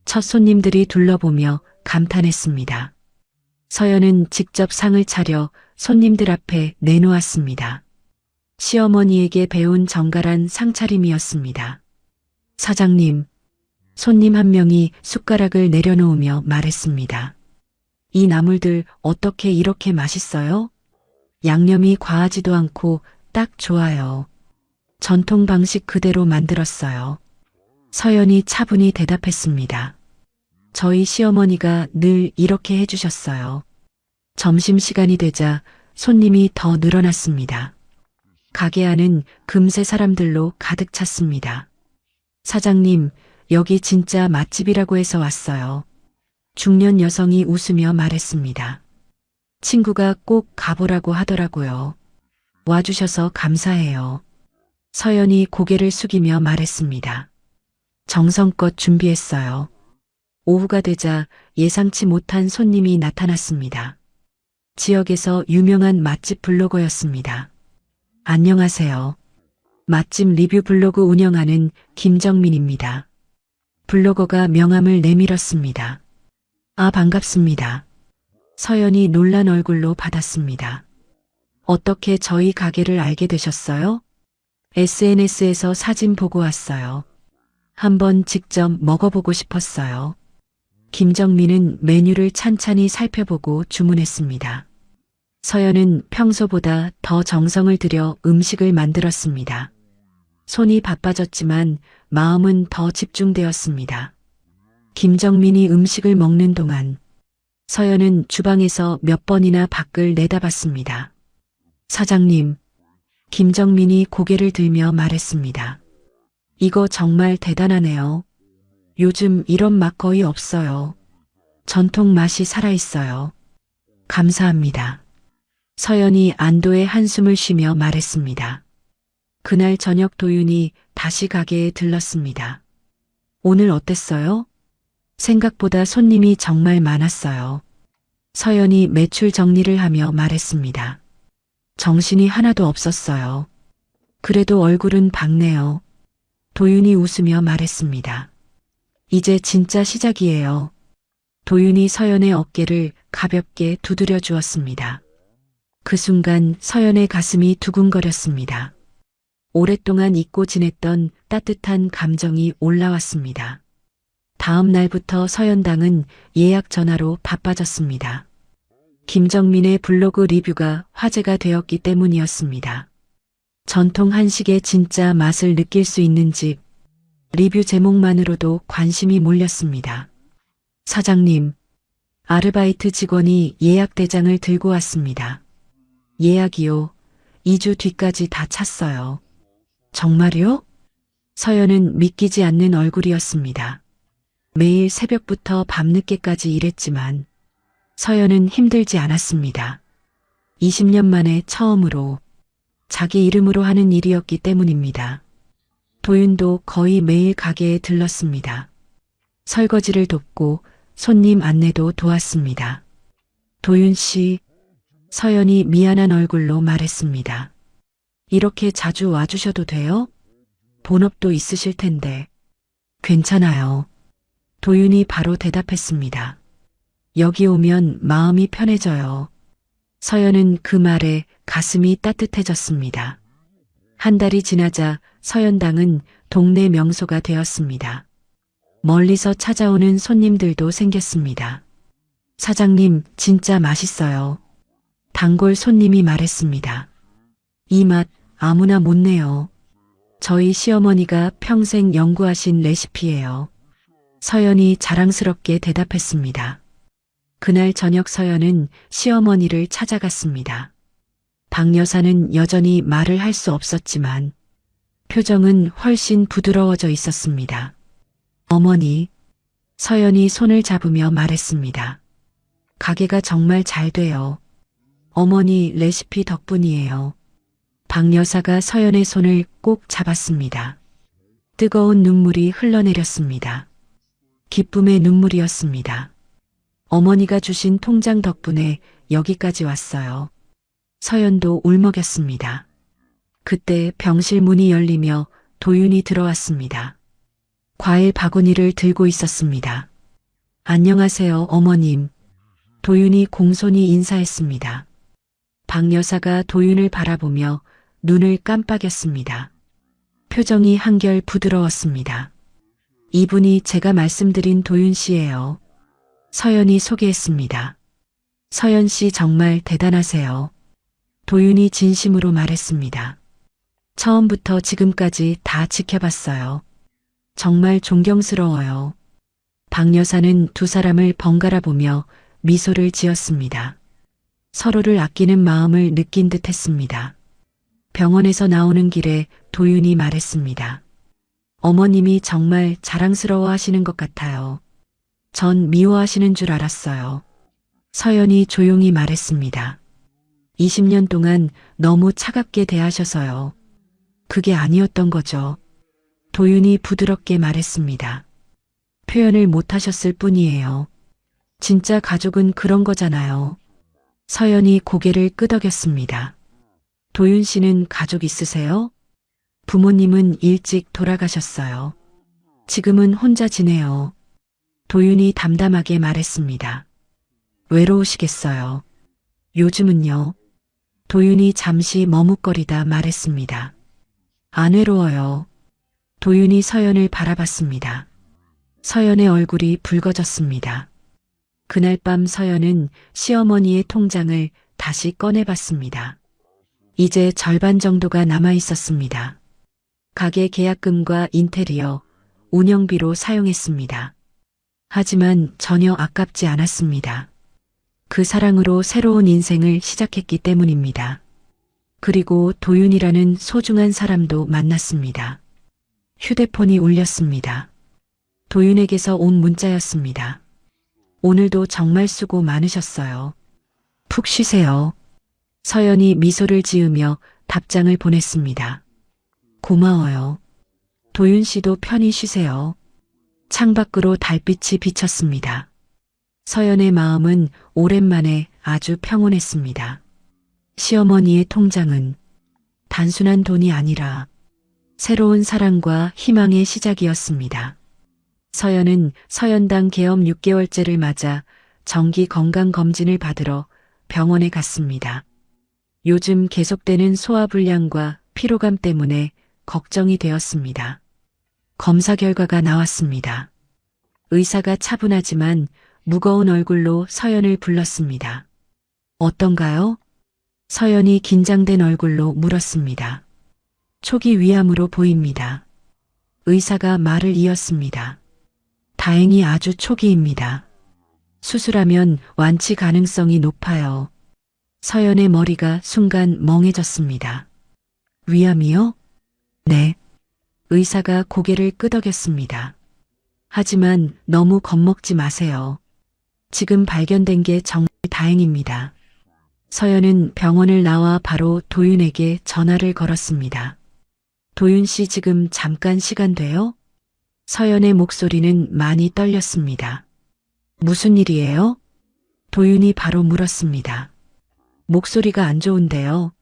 첫 손님들이 둘러보며 감탄했습니다. 서연은 직접 상을 차려 손님들 앞에 내놓았습니다. 시어머니에게 배운 정갈한 상차림이었습니다. 사장님, 손님 한 명이 숟가락을 내려놓으며 말했습니다. 이 나물들 어떻게 이렇게 맛있어요? 양념이 과하지도 않고 딱 좋아요. 전통 방식 그대로 만들었어요. 서연이 차분히 대답했습니다. 저희 시어머니가 늘 이렇게 해주셨어요. 점심시간이 되자 손님이 더 늘어났습니다. 가게 안은 금세 사람들로 가득 찼습니다. 사장님, 여기 진짜 맛집이라고 해서 왔어요. 중년 여성이 웃으며 말했습니다. 친구가 꼭 가보라고 하더라고요. 와주셔서 감사해요. 서연이 고개를 숙이며 말했습니다. 정성껏 준비했어요. 오후가 되자 예상치 못한 손님이 나타났습니다. 지역에서 유명한 맛집 블로거였습니다. 안녕하세요. 맛집 리뷰 블로그 운영하는 김정민입니다. 블로거가 명함을 내밀었습니다. 아, 반갑습니다. 서연이 놀란 얼굴로 받았습니다. 어떻게 저희 가게를 알게 되셨어요? SNS에서 사진 보고 왔어요. 한번 직접 먹어보고 싶었어요. 김정민은 메뉴를 찬찬히 살펴보고 주문했습니다. 서연은 평소보다 더 정성을 들여 음식을 만들었습니다. 손이 바빠졌지만 마음은 더 집중되었습니다. 김정민이 음식을 먹는 동안 서연은 주방에서 몇 번이나 밖을 내다봤습니다. 사장님, 김정민이 고개를 들며 말했습니다. 이거 정말 대단하네요. 요즘 이런 맛 거의 없어요. 전통 맛이 살아있어요. 감사합니다. 서연이 안도의 한숨을 쉬며 말했습니다. 그날 저녁 도윤이 다시 가게에 들렀습니다. 오늘 어땠어요? 생각보다 손님이 정말 많았어요. 서연이 매출 정리를 하며 말했습니다. 정신이 하나도 없었어요. 그래도 얼굴은 밝네요. 도윤이 웃으며 말했습니다. 이제 진짜 시작이에요. 도윤이 서연의 어깨를 가볍게 두드려 주었습니다. 그 순간 서연의 가슴이 두근거렸습니다. 오랫동안 잊고 지냈던 따뜻한 감정이 올라왔습니다. 다음 날부터 서연당은 예약 전화로 바빠졌습니다. 김정민의 블로그 리뷰가 화제가 되었기 때문이었습니다. 전통 한식의 진짜 맛을 느낄 수 있는 집, 리뷰 제목만으로도 관심이 몰렸습니다. 사장님, 아르바이트 직원이 예약 대장을 들고 왔습니다. 예약이요. 2주 뒤까지 다 찼어요. 정말요? 서연은 믿기지 않는 얼굴이었습니다. 매일 새벽부터 밤늦게까지 일했지만 서연은 힘들지 않았습니다. 20년 만에 처음으로 자기 이름으로 하는 일이었기 때문입니다. 도윤도 거의 매일 가게에 들렀습니다. 설거지를 돕고 손님 안내도 도왔습니다. 도윤 씨, 서연이 미안한 얼굴로 말했습니다. 이렇게 자주 와주셔도 돼요? 본업도 있으실 텐데. 괜찮아요. 도윤이 바로 대답했습니다. 여기 오면 마음이 편해져요. 서연은 그 말에 가슴이 따뜻해졌습니다. 한 달이 지나자 서연당은 동네 명소가 되었습니다. 멀리서 찾아오는 손님들도 생겼습니다. 사장님, 진짜 맛있어요. 단골 손님이 말했습니다. 이 맛 아무나 못 내요. 저희 시어머니가 평생 연구하신 레시피예요. 서연이 자랑스럽게 대답했습니다. 그날 저녁 서연은 시어머니를 찾아갔습니다. 박 여사는 여전히 말을 할 수 없었지만 표정은 훨씬 부드러워져 있었습니다. 어머니, 서연이 손을 잡으며 말했습니다. 가게가 정말 잘 돼요. 어머니 레시피 덕분이에요. 박 여사가 서연의 손을 꼭 잡았습니다. 뜨거운 눈물이 흘러내렸습니다. 기쁨의 눈물이었습니다. 어머니가 주신 통장 덕분에 여기까지 왔어요. 서연도 울먹였습니다. 그때 병실 문이 열리며 도윤이 들어왔습니다. 과일 바구니를 들고 있었습니다. 안녕하세요, 어머님. 도윤이 공손히 인사했습니다. 박 여사가 도윤을 바라보며 눈을 깜빡였습니다. 표정이 한결 부드러웠습니다. 이분이 제가 말씀드린 도윤 씨예요. 서연이 소개했습니다. 서연 씨 정말 대단하세요. 도윤이 진심으로 말했습니다. 처음부터 지금까지 다 지켜봤어요. 정말 존경스러워요. 박 여사는 두 사람을 번갈아 보며 미소를 지었습니다. 서로를 아끼는 마음을 느낀 듯 했습니다. 병원에서 나오는 길에 도윤이 말했습니다. 어머님이 정말 자랑스러워 하시는 것 같아요. 전 미워하시는 줄 알았어요. 서연이 조용히 말했습니다. 20년 동안 너무 차갑게 대하셔서요. 그게 아니었던 거죠. 도윤이 부드럽게 말했습니다. 표현을 못하셨을 뿐이에요. 진짜 가족은 그런 거잖아요. 서연이 고개를 끄덕였습니다. 도윤 씨는 가족 있으세요? 부모님은 일찍 돌아가셨어요. 지금은 혼자 지내요. 도윤이 담담하게 말했습니다. 외로우시겠어요. 요즘은요. 도윤이 잠시 머뭇거리다 말했습니다. 안 외로워요. 도윤이 서연을 바라봤습니다. 서연의 얼굴이 붉어졌습니다. 그날 밤 서연은 시어머니의 통장을 다시 꺼내봤습니다. 이제 절반 정도가 남아 있었습니다. 가게 계약금과 인테리어, 운영비로 사용했습니다. 하지만 전혀 아깝지 않았습니다. 그 사랑으로 새로운 인생을 시작했기 때문입니다. 그리고 도윤이라는 소중한 사람도 만났습니다. 휴대폰이 울렸습니다. 도윤에게서 온 문자였습니다. 오늘도 정말 수고 많으셨어요. 푹 쉬세요. 서연이 미소를 지으며 답장을 보냈습니다. 고마워요. 도윤 씨도 편히 쉬세요. 창밖으로 달빛이 비쳤습니다. 서연의 마음은 오랜만에 아주 평온했습니다. 시어머니의 통장은 단순한 돈이 아니라 새로운 사랑과 희망의 시작이었습니다. 서연은 서연당 계엄 6개월째를 맞아 정기 건강검진을 받으러 병원에 갔습니다. 요즘 계속되는 소화불량과 피로감 때문에 걱정이 되었습니다. 검사 결과가 나왔습니다. 의사가 차분하지만 무거운 얼굴로 서연을 불렀습니다. 어떤가요? 서연이 긴장된 얼굴로 물었습니다. 초기 위암으로 보입니다. 의사가 말을 이었습니다. 다행히 아주 초기입니다. 수술하면 완치 가능성이 높아요. 서연의 머리가 순간 멍해졌습니다. 위암이요? 네. 의사가 고개를 끄덕였습니다. 하지만 너무 겁먹지 마세요. 지금 발견된 게 정말 다행입니다. 서연은 병원을 나와 바로 도윤에게 전화를 걸었습니다. 도윤 씨 지금 잠깐 시간 돼요? 서연의 목소리는 많이 떨렸습니다. 무슨 일이에요? 도윤이 바로 물었습니다. 목소리가 안 좋은데요.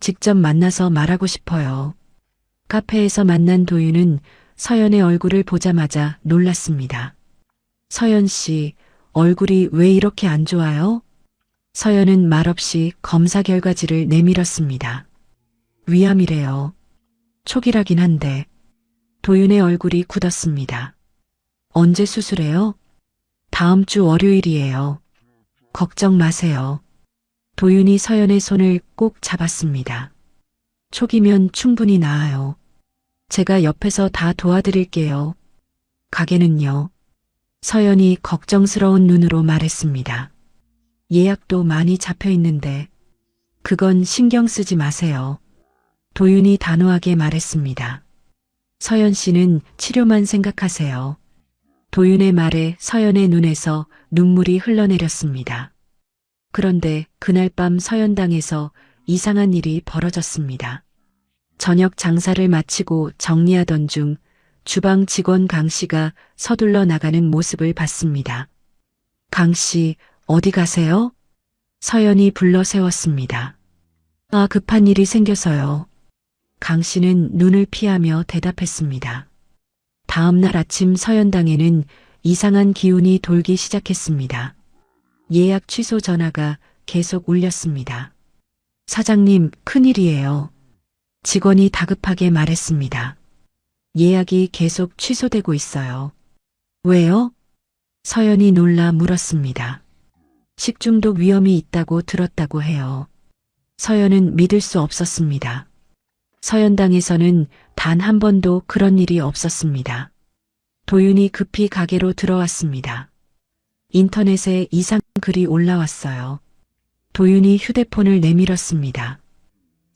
직접 만나서 말하고 싶어요. 카페에서 만난 도윤은 서연의 얼굴을 보자마자 놀랐습니다. 서연 씨, 얼굴이 왜 이렇게 안 좋아요? 서연은 말없이 검사 결과지를 내밀었습니다. 위암이래요. 초기라긴 한데. 도윤의 얼굴이 굳었습니다. 언제 수술해요? 다음 주 월요일이에요. 걱정 마세요. 도윤이 서연의 손을 꼭 잡았습니다. 초기면 충분히 나아요. 제가 옆에서 다 도와드릴게요. 가게는요? 서연이 걱정스러운 눈으로 말했습니다. 예약도 많이 잡혀 있는데 그건 신경 쓰지 마세요. 도윤이 단호하게 말했습니다. 서연 씨는 치료만 생각하세요. 도윤의 말에 서연의 눈에서 눈물이 흘러내렸습니다. 그런데 그날 밤 서연당에서 이상한 일이 벌어졌습니다. 저녁 장사를 마치고 정리하던 중 주방 직원 강 씨가 서둘러 나가는 모습을 봤습니다. 강 씨, 어디 가세요? 서연이 불러 세웠습니다. 아, 급한 일이 생겨서요. 강 씨는 눈을 피하며 대답했습니다. 다음 날 아침 서연당에는 이상한 기운이 돌기 시작했습니다. 예약 취소 전화가 계속 울렸습니다. 사장님, 큰일이에요. 직원이 다급하게 말했습니다. 예약이 계속 취소되고 있어요. 왜요? 서연이 놀라 물었습니다. 식중독 위험이 있다고 들었다고 해요. 서연은 믿을 수 없었습니다. 서연당에서는 단 한 번도 그런 일이 없었습니다. 도윤이 급히 가게로 들어왔습니다. 인터넷에 이상 글이 올라왔어요. 도윤이 휴대폰을 내밀었습니다.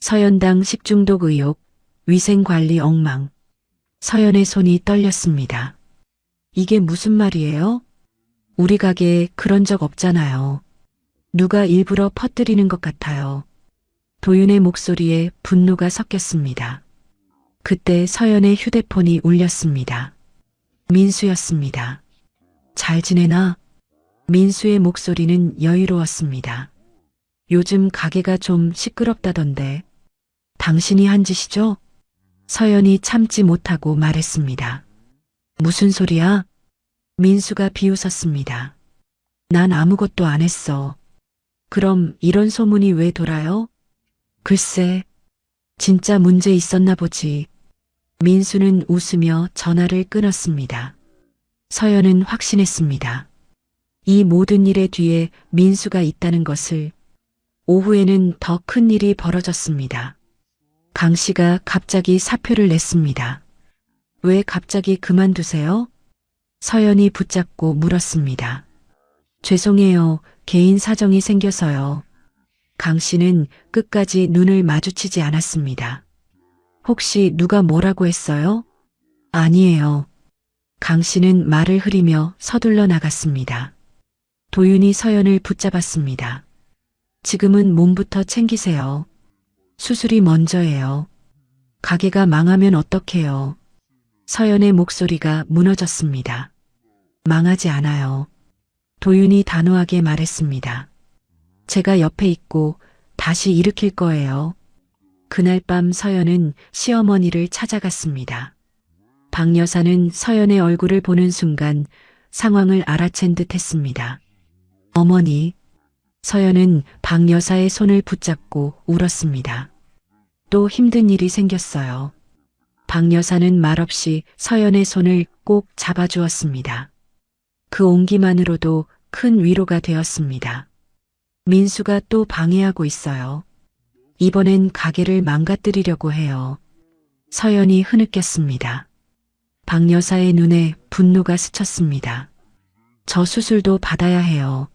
서연당 식중독 의혹, 위생관리 엉망. 서연의 손이 떨렸습니다. 이게 무슨 말이에요? 우리 가게에 그런 적 없잖아요. 누가 일부러 퍼뜨리는 것 같아요. 도윤의 목소리에 분노가 섞였습니다. 그때 서연의 휴대폰이 울렸습니다. 민수였습니다. 잘 지내나? 민수의 목소리는 여유로웠습니다. 요즘 가게가 좀 시끄럽다던데. 당신이 한 짓이죠? 서연이 참지 못하고 말했습니다. 무슨 소리야? 민수가 비웃었습니다. 난 아무것도 안 했어. 그럼 이런 소문이 왜 돌아요? 글쎄, 진짜 문제 있었나 보지. 민수는 웃으며 전화를 끊었습니다. 서연은 확신했습니다. 이 모든 일의 뒤에 민수가 있다는 것을. 오후에는 더 큰 일이 벌어졌습니다. 강 씨가 갑자기 사표를 냈습니다. 왜 갑자기 그만두세요? 서연이 붙잡고 물었습니다. 죄송해요. 개인 사정이 생겨서요. 강 씨는 끝까지 눈을 마주치지 않았습니다. 혹시 누가 뭐라고 했어요? 아니에요. 강 씨는 말을 흐리며 서둘러 나갔습니다. 도윤이 서연을 붙잡았습니다. 지금은 몸부터 챙기세요. 수술이 먼저예요. 가게가 망하면 어떡해요. 서연의 목소리가 무너졌습니다. 망하지 않아요. 도윤이 단호하게 말했습니다. 제가 옆에 있고 다시 일으킬 거예요. 그날 밤 서연은 시어머니를 찾아갔습니다. 박 여사는 서연의 얼굴을 보는 순간 상황을 알아챈 듯 했습니다. 어머니. 서연은 박 여사의 손을 붙잡고 울었습니다. 또 힘든 일이 생겼어요. 박 여사는 말없이 서연의 손을 꼭 잡아주었습니다. 그 온기만으로도 큰 위로가 되었습니다. 민수가 또 방해하고 있어요. 이번엔 가게를 망가뜨리려고 해요. 서연이 흐느꼈습니다. 박 여사의 눈에 분노가 스쳤습니다. 저 수술도 받아야 해요.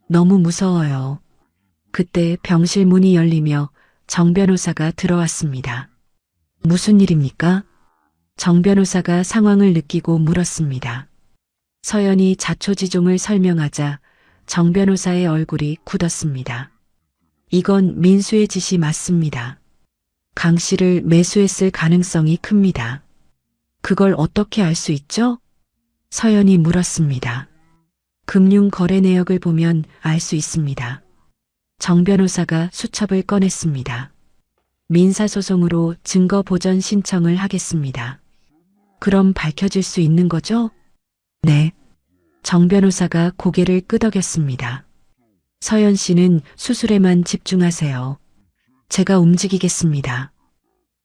너무 무서워요. 그때 병실 문이 열리며 정 변호사가 들어왔습니다. 무슨 일입니까? 정 변호사가 상황을 느끼고 물었습니다. 서연이 자초지종을 설명하자 정 변호사의 얼굴이 굳었습니다. 이건 민수의 짓이 맞습니다. 강 씨를 매수했을 가능성이 큽니다. 그걸 어떻게 알 수 있죠? 서연이 물었습니다. 금융 거래 내역을 보면 알 수 있습니다. 정 변호사가 수첩을 꺼냈습니다. 민사소송으로 증거 보전 신청을 하겠습니다. 그럼 밝혀질 수 있는 거죠? 네. 정 변호사가 고개를 끄덕였습니다. 서연 씨는 수술에만 집중하세요. 제가 움직이겠습니다.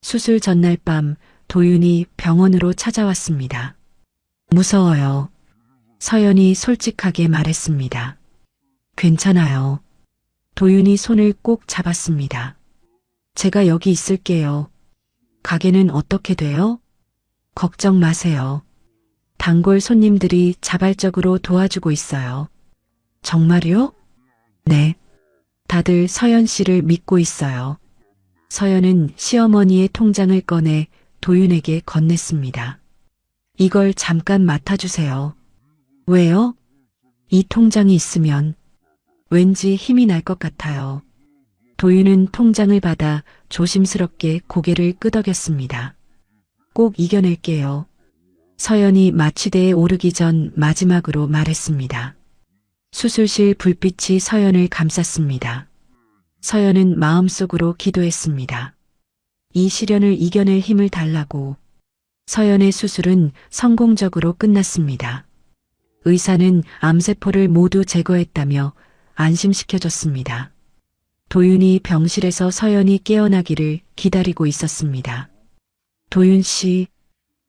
수술 전날 밤 도윤이 병원으로 찾아왔습니다. 무서워요. 서연이 솔직하게 말했습니다. 괜찮아요. 도윤이 손을 꼭 잡았습니다. 제가 여기 있을게요. 가게는 어떻게 돼요? 걱정 마세요. 단골 손님들이 자발적으로 도와주고 있어요. 정말요? 네. 다들 서연 씨를 믿고 있어요. 서연은 시어머니의 통장을 꺼내 도윤에게 건넸습니다. 이걸 잠깐 맡아주세요. 왜요? 이 통장이 있으면 왠지 힘이 날 것 같아요. 도윤은 통장을 받아 조심스럽게 고개를 끄덕였습니다. 꼭 이겨낼게요. 서연이 마취대에 오르기 전 마지막으로 말했습니다. 수술실 불빛이 서연을 감쌌습니다. 서연은 마음속으로 기도했습니다. 이 시련을 이겨낼 힘을 달라고. 서연의 수술은 성공적으로 끝났습니다. 의사는 암세포를 모두 제거했다며 안심시켜줬습니다. 도윤이 병실에서 서연이 깨어나기를 기다리고 있었습니다. 도윤 씨,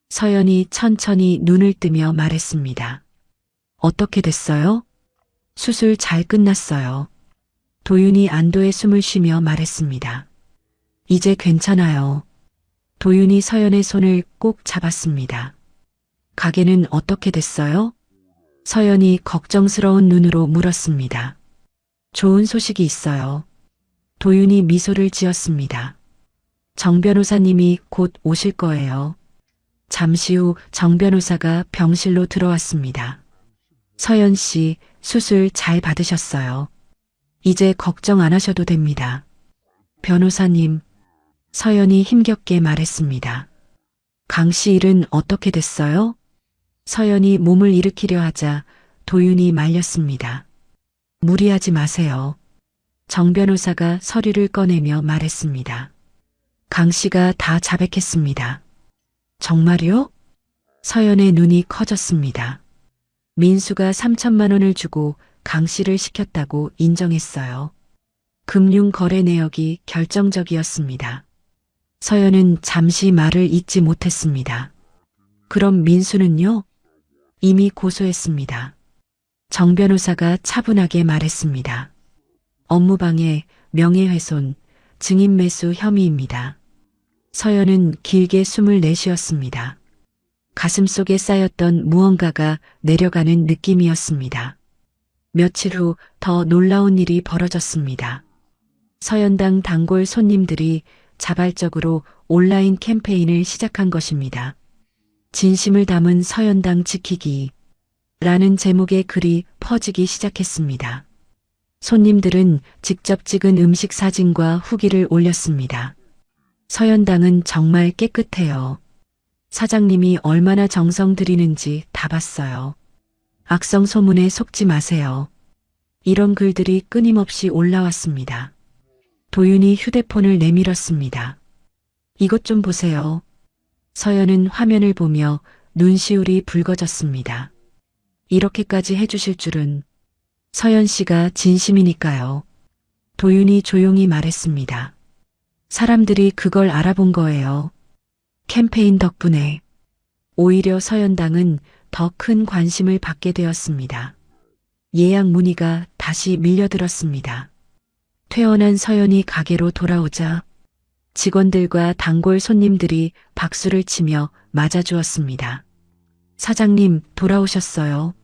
서연이 천천히 눈을 뜨며 말했습니다. 어떻게 됐어요? 수술 잘 끝났어요. 도윤이 안도의 숨을 쉬며 말했습니다. 이제 괜찮아요. 도윤이 서연의 손을 꼭 잡았습니다. 가게는 어떻게 됐어요? 서연이 걱정스러운 눈으로 물었습니다. 좋은 소식이 있어요. 도윤이 미소를 지었습니다. 정 변호사님이 곧 오실 거예요. 잠시 후 정 변호사가 병실로 들어왔습니다. 서연 씨, 수술 잘 받으셨어요. 이제 걱정 안 하셔도 됩니다. 변호사님, 서연이 힘겹게 말했습니다. 강 씨 일은 어떻게 됐어요? 서연이 몸을 일으키려 하자 도윤이 말렸습니다. 무리하지 마세요. 정 변호사가 서류를 꺼내며 말했습니다. 강 씨가 다 자백했습니다. 정말요? 서연의 눈이 커졌습니다. 민수가 3천만 원을 주고 강 씨를 시켰다고 인정했어요. 금융 거래 내역이 결정적이었습니다. 서연은 잠시 말을 잇지 못했습니다. 그럼 민수는요? 이미 고소했습니다. 정 변호사가 차분하게 말했습니다. 업무방해, 명예훼손, 증인매수 혐의입니다. 서연은 길게 숨을 내쉬었습니다. 가슴속에 쌓였던 무언가가 내려가는 느낌이었습니다. 며칠 후 더 놀라운 일이 벌어졌습니다. 서연당 단골 손님들이 자발적으로 온라인 캠페인을 시작한 것입니다. 진심을 담은 서연당 지키기 라는 제목의 글이 퍼지기 시작했습니다. 손님들은 직접 찍은 음식 사진과 후기를 올렸습니다. 서연당은 정말 깨끗해요. 사장님이 얼마나 정성 들이는지 다 봤어요. 악성 소문에 속지 마세요. 이런 글들이 끊임없이 올라왔습니다. 도윤이 휴대폰을 내밀었습니다. 이것 좀 보세요. 서연은 화면을 보며 눈시울이 붉어졌습니다. 이렇게까지 해주실 줄은. 서연 씨가 진심이니까요. 도윤이 조용히 말했습니다. 사람들이 그걸 알아본 거예요. 캠페인 덕분에. 오히려 서연당은 더 큰 관심을 받게 되었습니다. 예약 문의가 다시 밀려들었습니다. 퇴원한 서연이 가게로 돌아오자 직원들과 단골 손님들이 박수를 치며 맞아주었습니다. 사장님, 돌아오셨어요.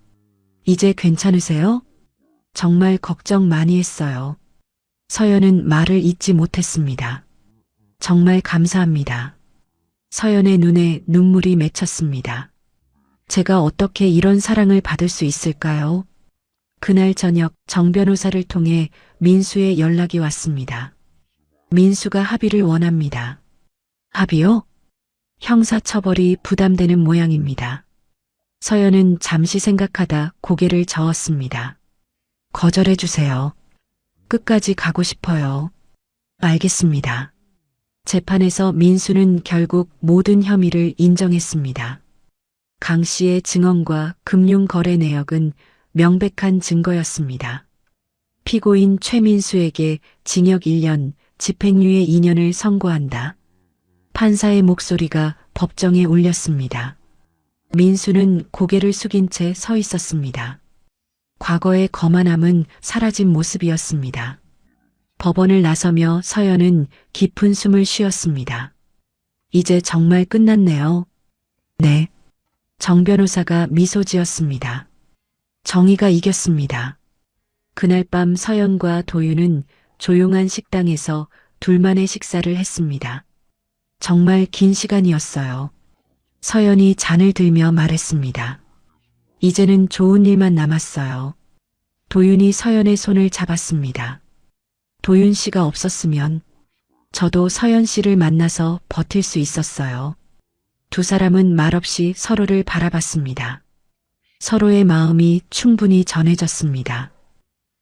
이제 괜찮으세요? 정말 걱정 많이 했어요. 서연은 말을 잇지 못했습니다. 정말 감사합니다. 서연의 눈에 눈물이 맺혔습니다. 제가 어떻게 이런 사랑을 받을 수 있을까요? 그날 저녁 정 변호사를 통해 민수의 연락이 왔습니다. 민수가 합의를 원합니다. 합의요? 형사처벌이 부담되는 모양입니다. 서연은 잠시 생각하다 고개를 저었습니다. 거절해 주세요. 끝까지 가고 싶어요. 알겠습니다. 재판에서 민수는 결국 모든 혐의를 인정했습니다. 강 씨의 증언과 금융 거래 내역은 명백한 증거였습니다. 피고인 최민수에게 징역 1년, 집행유예 2년을 선고한다. 판사의 목소리가 법정에 울렸습니다. 민수는 고개를 숙인 채 서 있었습니다. 과거의 거만함은 사라진 모습이었습니다. 법원을 나서며 서연은 깊은 숨을 쉬었습니다. 이제 정말 끝났네요. 네. 정 변호사가 미소 지었습니다. 정의가 이겼습니다. 그날 밤 서연과 도윤은 조용한 식당에서 둘만의 식사를 했습니다. 정말 긴 시간이었어요. 서연이 잔을 들며 말했습니다. 이제는 좋은 일만 남았어요. 도윤이 서연의 손을 잡았습니다. 도윤 씨가 없었으면 저도 서연 씨를 만나서 버틸 수 있었어요. 두 사람은 말없이 서로를 바라봤습니다. 서로의 마음이 충분히 전해졌습니다.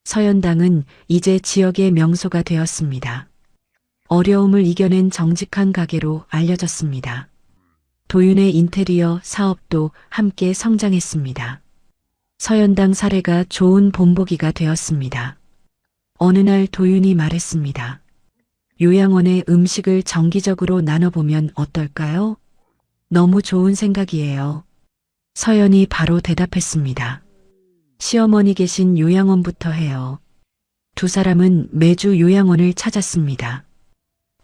서연당은 이제 지역의 명소가 되었습니다. 어려움을 이겨낸 정직한 가게로 알려졌습니다. 도윤의 인테리어 사업도 함께 성장했습니다. 서연당 사례가 좋은 본보기가 되었습니다. 어느 날 도윤이 말했습니다. 요양원의 음식을 정기적으로 나눠보면 어떨까요? 너무 좋은 생각이에요. 서연이 바로 대답했습니다. 시어머니 계신 요양원부터 해요. 두 사람은 매주 요양원을 찾았습니다.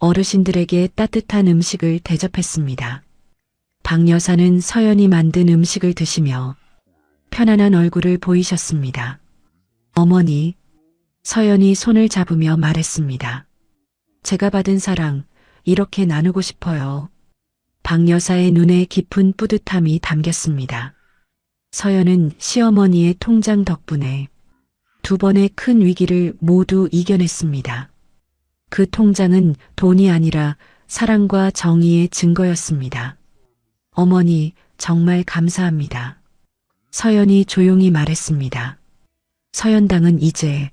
어르신들에게 따뜻한 음식을 대접했습니다. 박 여사는 서연이 만든 음식을 드시며 편안한 얼굴을 보이셨습니다. 어머니, 서연이 손을 잡으며 말했습니다. 제가 받은 사랑, 이렇게 나누고 싶어요. 박 여사의 눈에 깊은 뿌듯함이 담겼습니다. 서연은 시어머니의 통장 덕분에 두 번의 큰 위기를 모두 이겨냈습니다. 그 통장은 돈이 아니라 사랑과 정의의 증거였습니다. 어머니, 정말 감사합니다. 서연이 조용히 말했습니다. 서연당은 이제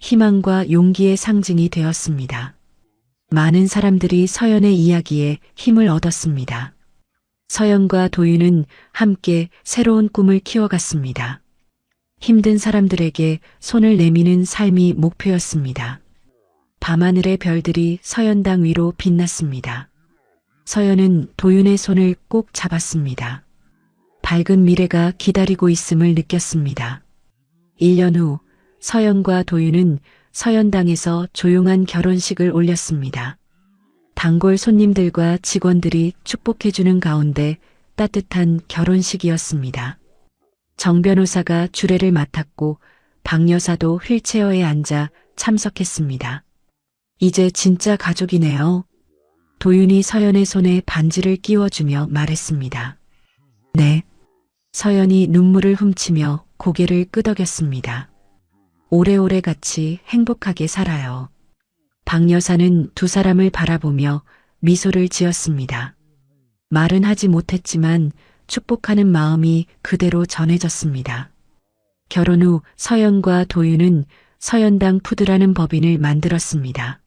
희망과 용기의 상징이 되었습니다. 많은 사람들이 서연의 이야기에 힘을 얻었습니다. 서연과 도윤은 함께 새로운 꿈을 키워갔습니다. 힘든 사람들에게 손을 내미는 삶이 목표였습니다. 밤하늘의 별들이 서연당 위로 빛났습니다. 서연은 도윤의 손을 꼭 잡았습니다. 밝은 미래가 기다리고 있음을 느꼈습니다. 1년 후 서연과 도윤은 서연당에서 조용한 결혼식을 올렸습니다. 단골 손님들과 직원들이 축복해주는 가운데 따뜻한 결혼식이었습니다. 정 변호사가 주례를 맡았고 박 여사도 휠체어에 앉아 참석했습니다. 이제 진짜 가족이네요. 도윤이 서연의 손에 반지를 끼워주며 말했습니다. 네. 서연이 눈물을 훔치며 고개를 끄덕였습니다. 오래오래 같이 행복하게 살아요. 박 여사는 두 사람을 바라보며 미소를 지었습니다. 말은 하지 못했지만 축복하는 마음이 그대로 전해졌습니다. 결혼 후 서연과 도윤은 서연당 푸드라는 법인을 만들었습니다.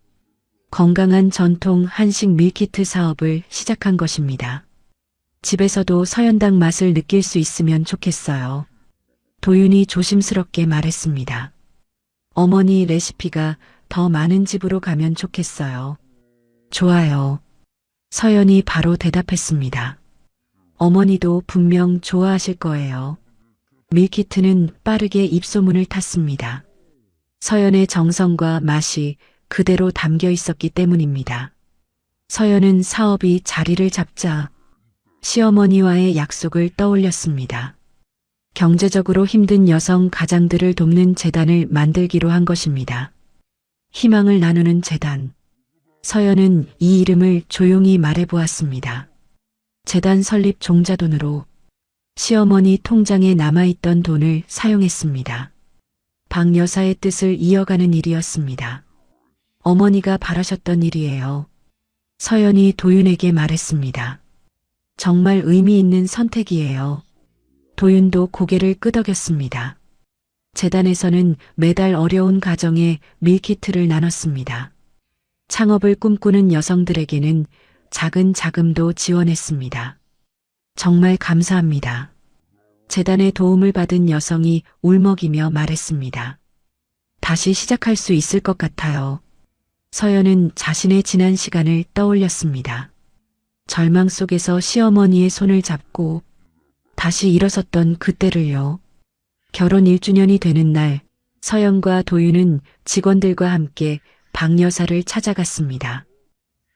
건강한 전통 한식 밀키트 사업을 시작한 것입니다. 집에서도 서연당 맛을 느낄 수 있으면 좋겠어요. 도윤이 조심스럽게 말했습니다. 어머니 레시피가 더 많은 집으로 가면 좋겠어요. 좋아요. 서연이 바로 대답했습니다. 어머니도 분명 좋아하실 거예요. 밀키트는 빠르게 입소문을 탔습니다. 서연의 정성과 맛이 그대로 담겨 있었기 때문입니다. 서연은 사업이 자리를 잡자 시어머니와의 약속을 떠올렸습니다. 경제적으로 힘든 여성 가장들을 돕는 재단을 만들기로 한 것입니다. 희망을 나누는 재단. 서연은 이 이름을 조용히 말해보았습니다. 재단 설립 종자돈으로 시어머니 통장에 남아있던 돈을 사용했습니다. 박 여사의 뜻을 이어가는 일이었습니다. 어머니가 바라셨던 일이에요. 서연이 도윤에게 말했습니다. 정말 의미 있는 선택이에요. 도윤도 고개를 끄덕였습니다. 재단에서는 매달 어려운 가정에 밀키트를 나눴습니다. 창업을 꿈꾸는 여성들에게는 작은 자금도 지원했습니다. 정말 감사합니다. 재단의 도움을 받은 여성이 울먹이며 말했습니다. 다시 시작할 수 있을 것 같아요. 서연은 자신의 지난 시간을 떠올렸습니다. 절망 속에서 시어머니의 손을 잡고 다시 일어섰던 그때를요. 결혼 1주년이 되는 날 서연과 도윤은 직원들과 함께 박 여사를 찾아갔습니다.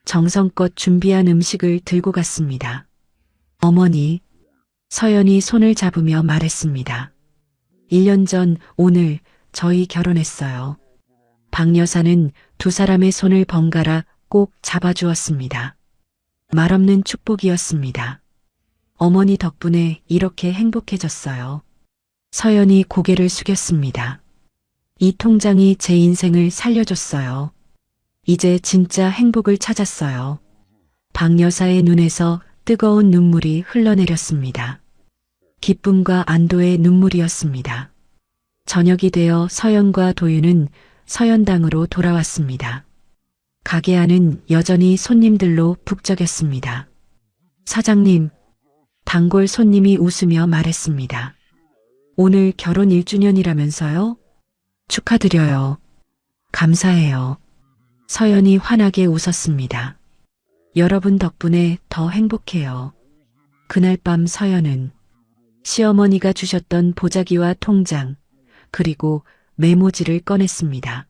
정성껏 준비한 음식을 들고 갔습니다. 어머니, 서연이 손을 잡으며 말했습니다. 1년 전 오늘 저희 결혼했어요. 박 여사는 두 사람의 손을 번갈아 꼭 잡아주었습니다. 말없는 축복이었습니다. 어머니 덕분에 이렇게 행복해졌어요. 서연이 고개를 숙였습니다. 이 통장이 제 인생을 살려줬어요. 이제 진짜 행복을 찾았어요. 박 여사의 눈에서 뜨거운 눈물이 흘러내렸습니다. 기쁨과 안도의 눈물이었습니다. 저녁이 되어 서연과 도윤은 서연당으로 돌아왔습니다. 가게 안은 여전히 손님들로 북적였습니다. 사장님, 단골 손님이 웃으며 말했습니다. 오늘 결혼 1주년이라면서요? 축하드려요. 감사해요. 서연이 환하게 웃었습니다. 여러분 덕분에 더 행복해요. 그날 밤 서연은 시어머니가 주셨던 보자기와 통장, 그리고 메모지를 꺼냈습니다.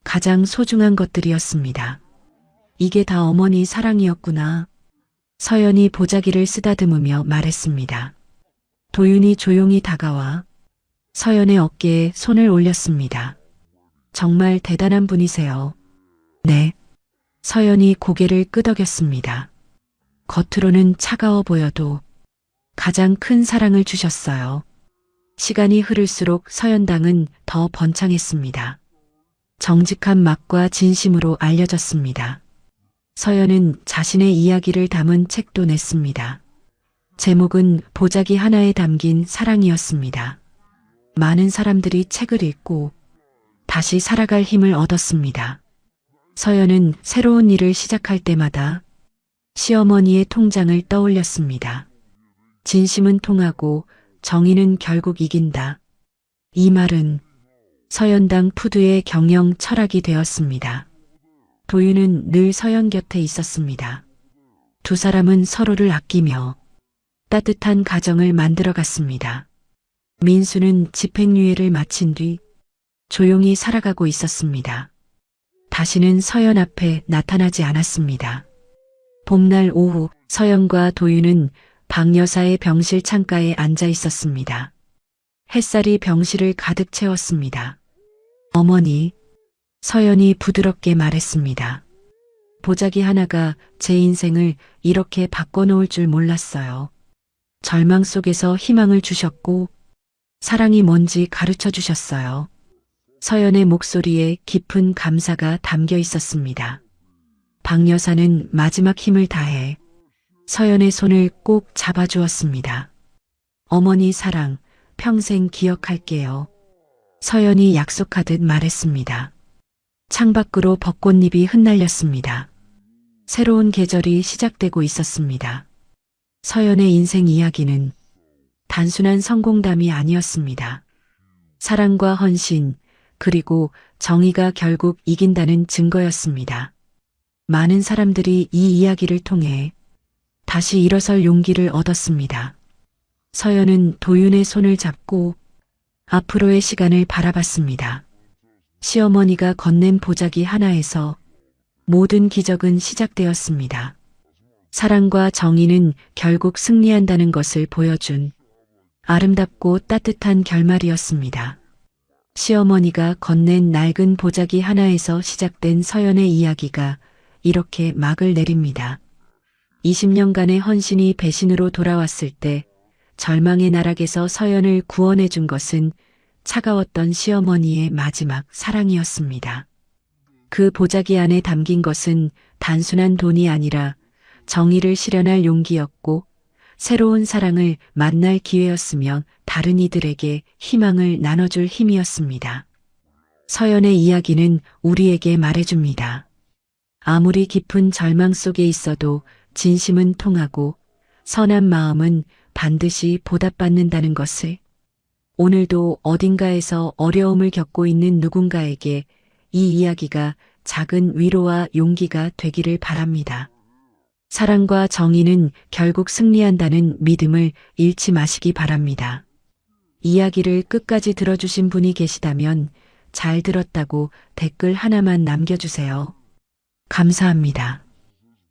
가장 소중한 것들이었습니다. 이게 다 어머니 사랑이었구나. 서연이 보자기를 쓰다듬으며 말했습니다. 도윤이 조용히 다가와 서연의 어깨에 손을 올렸습니다. 정말 대단한 분이세요. 네. 서연이 고개를 끄덕였습니다. 겉으로는 차가워 보여도 가장 큰 사랑을 주셨어요. 시간이 흐를수록 서연당은 더 번창했습니다. 정직한 맛과 진심으로 알려졌습니다. 서연은 자신의 이야기를 담은 책도 냈습니다. 제목은 보자기 하나에 담긴 사랑이었습니다. 많은 사람들이 책을 읽고 다시 살아갈 힘을 얻었습니다. 서연은 새로운 일을 시작할 때마다 시어머니의 통장을 떠올렸습니다. 진심은 통하고 정의는 결국 이긴다. 이 말은 서연당 푸드의 경영 철학이 되었습니다. 도윤은 늘 서연 곁에 있었습니다. 두 사람은 서로를 아끼며 따뜻한 가정을 만들어갔습니다. 민수는 집행유예를 마친 뒤 조용히 살아가고 있었습니다. 다시는 서연 앞에 나타나지 않았습니다. 봄날 오후 서연과 도윤은 박 여사의 병실 창가에 앉아 있었습니다. 햇살이 병실을 가득 채웠습니다. 어머니, 서연이 부드럽게 말했습니다. 보자기 하나가 제 인생을 이렇게 바꿔놓을 줄 몰랐어요. 절망 속에서 희망을 주셨고 사랑이 뭔지 가르쳐 주셨어요. 서연의 목소리에 깊은 감사가 담겨 있었습니다. 박 여사는 마지막 힘을 다해 서연의 손을 꼭 잡아주었습니다. 어머니 사랑 평생 기억할게요. 서연이 약속하듯 말했습니다. 창밖으로 벚꽃잎이 흩날렸습니다. 새로운 계절이 시작되고 있었습니다. 서연의 인생 이야기는 단순한 성공담이 아니었습니다. 사랑과 헌신, 그리고 정의가 결국 이긴다는 증거였습니다. 많은 사람들이 이 이야기를 통해 다시 일어설 용기를 얻었습니다. 서연은 도윤의 손을 잡고 앞으로의 시간을 바라봤습니다. 시어머니가 건넨 보자기 하나에서 모든 기적은 시작되었습니다. 사랑과 정의는 결국 승리한다는 것을 보여준 아름답고 따뜻한 결말이었습니다. 시어머니가 건넨 낡은 보자기 하나에서 시작된 서연의 이야기가 이렇게 막을 내립니다. 20년간의 헌신이 배신으로 돌아왔을 때 절망의 나락에서 서연을 구원해 준 것은 차가웠던 시어머니의 마지막 사랑이었습니다. 그 보자기 안에 담긴 것은 단순한 돈이 아니라 정의를 실현할 용기였고 새로운 사랑을 만날 기회였으며 다른 이들에게 희망을 나눠줄 힘이었습니다. 서연의 이야기는 우리에게 말해줍니다. 아무리 깊은 절망 속에 있어도 진심은 통하고 선한 마음은 반드시 보답받는다는 것을 오늘도 어딘가에서 어려움을 겪고 있는 누군가에게 이 이야기가 작은 위로와 용기가 되기를 바랍니다. 사랑과 정의는 결국 승리한다는 믿음을 잃지 마시기 바랍니다. 이야기를 끝까지 들어주신 분이 계시다면 잘 들었다고 댓글 하나만 남겨주세요. 감사합니다.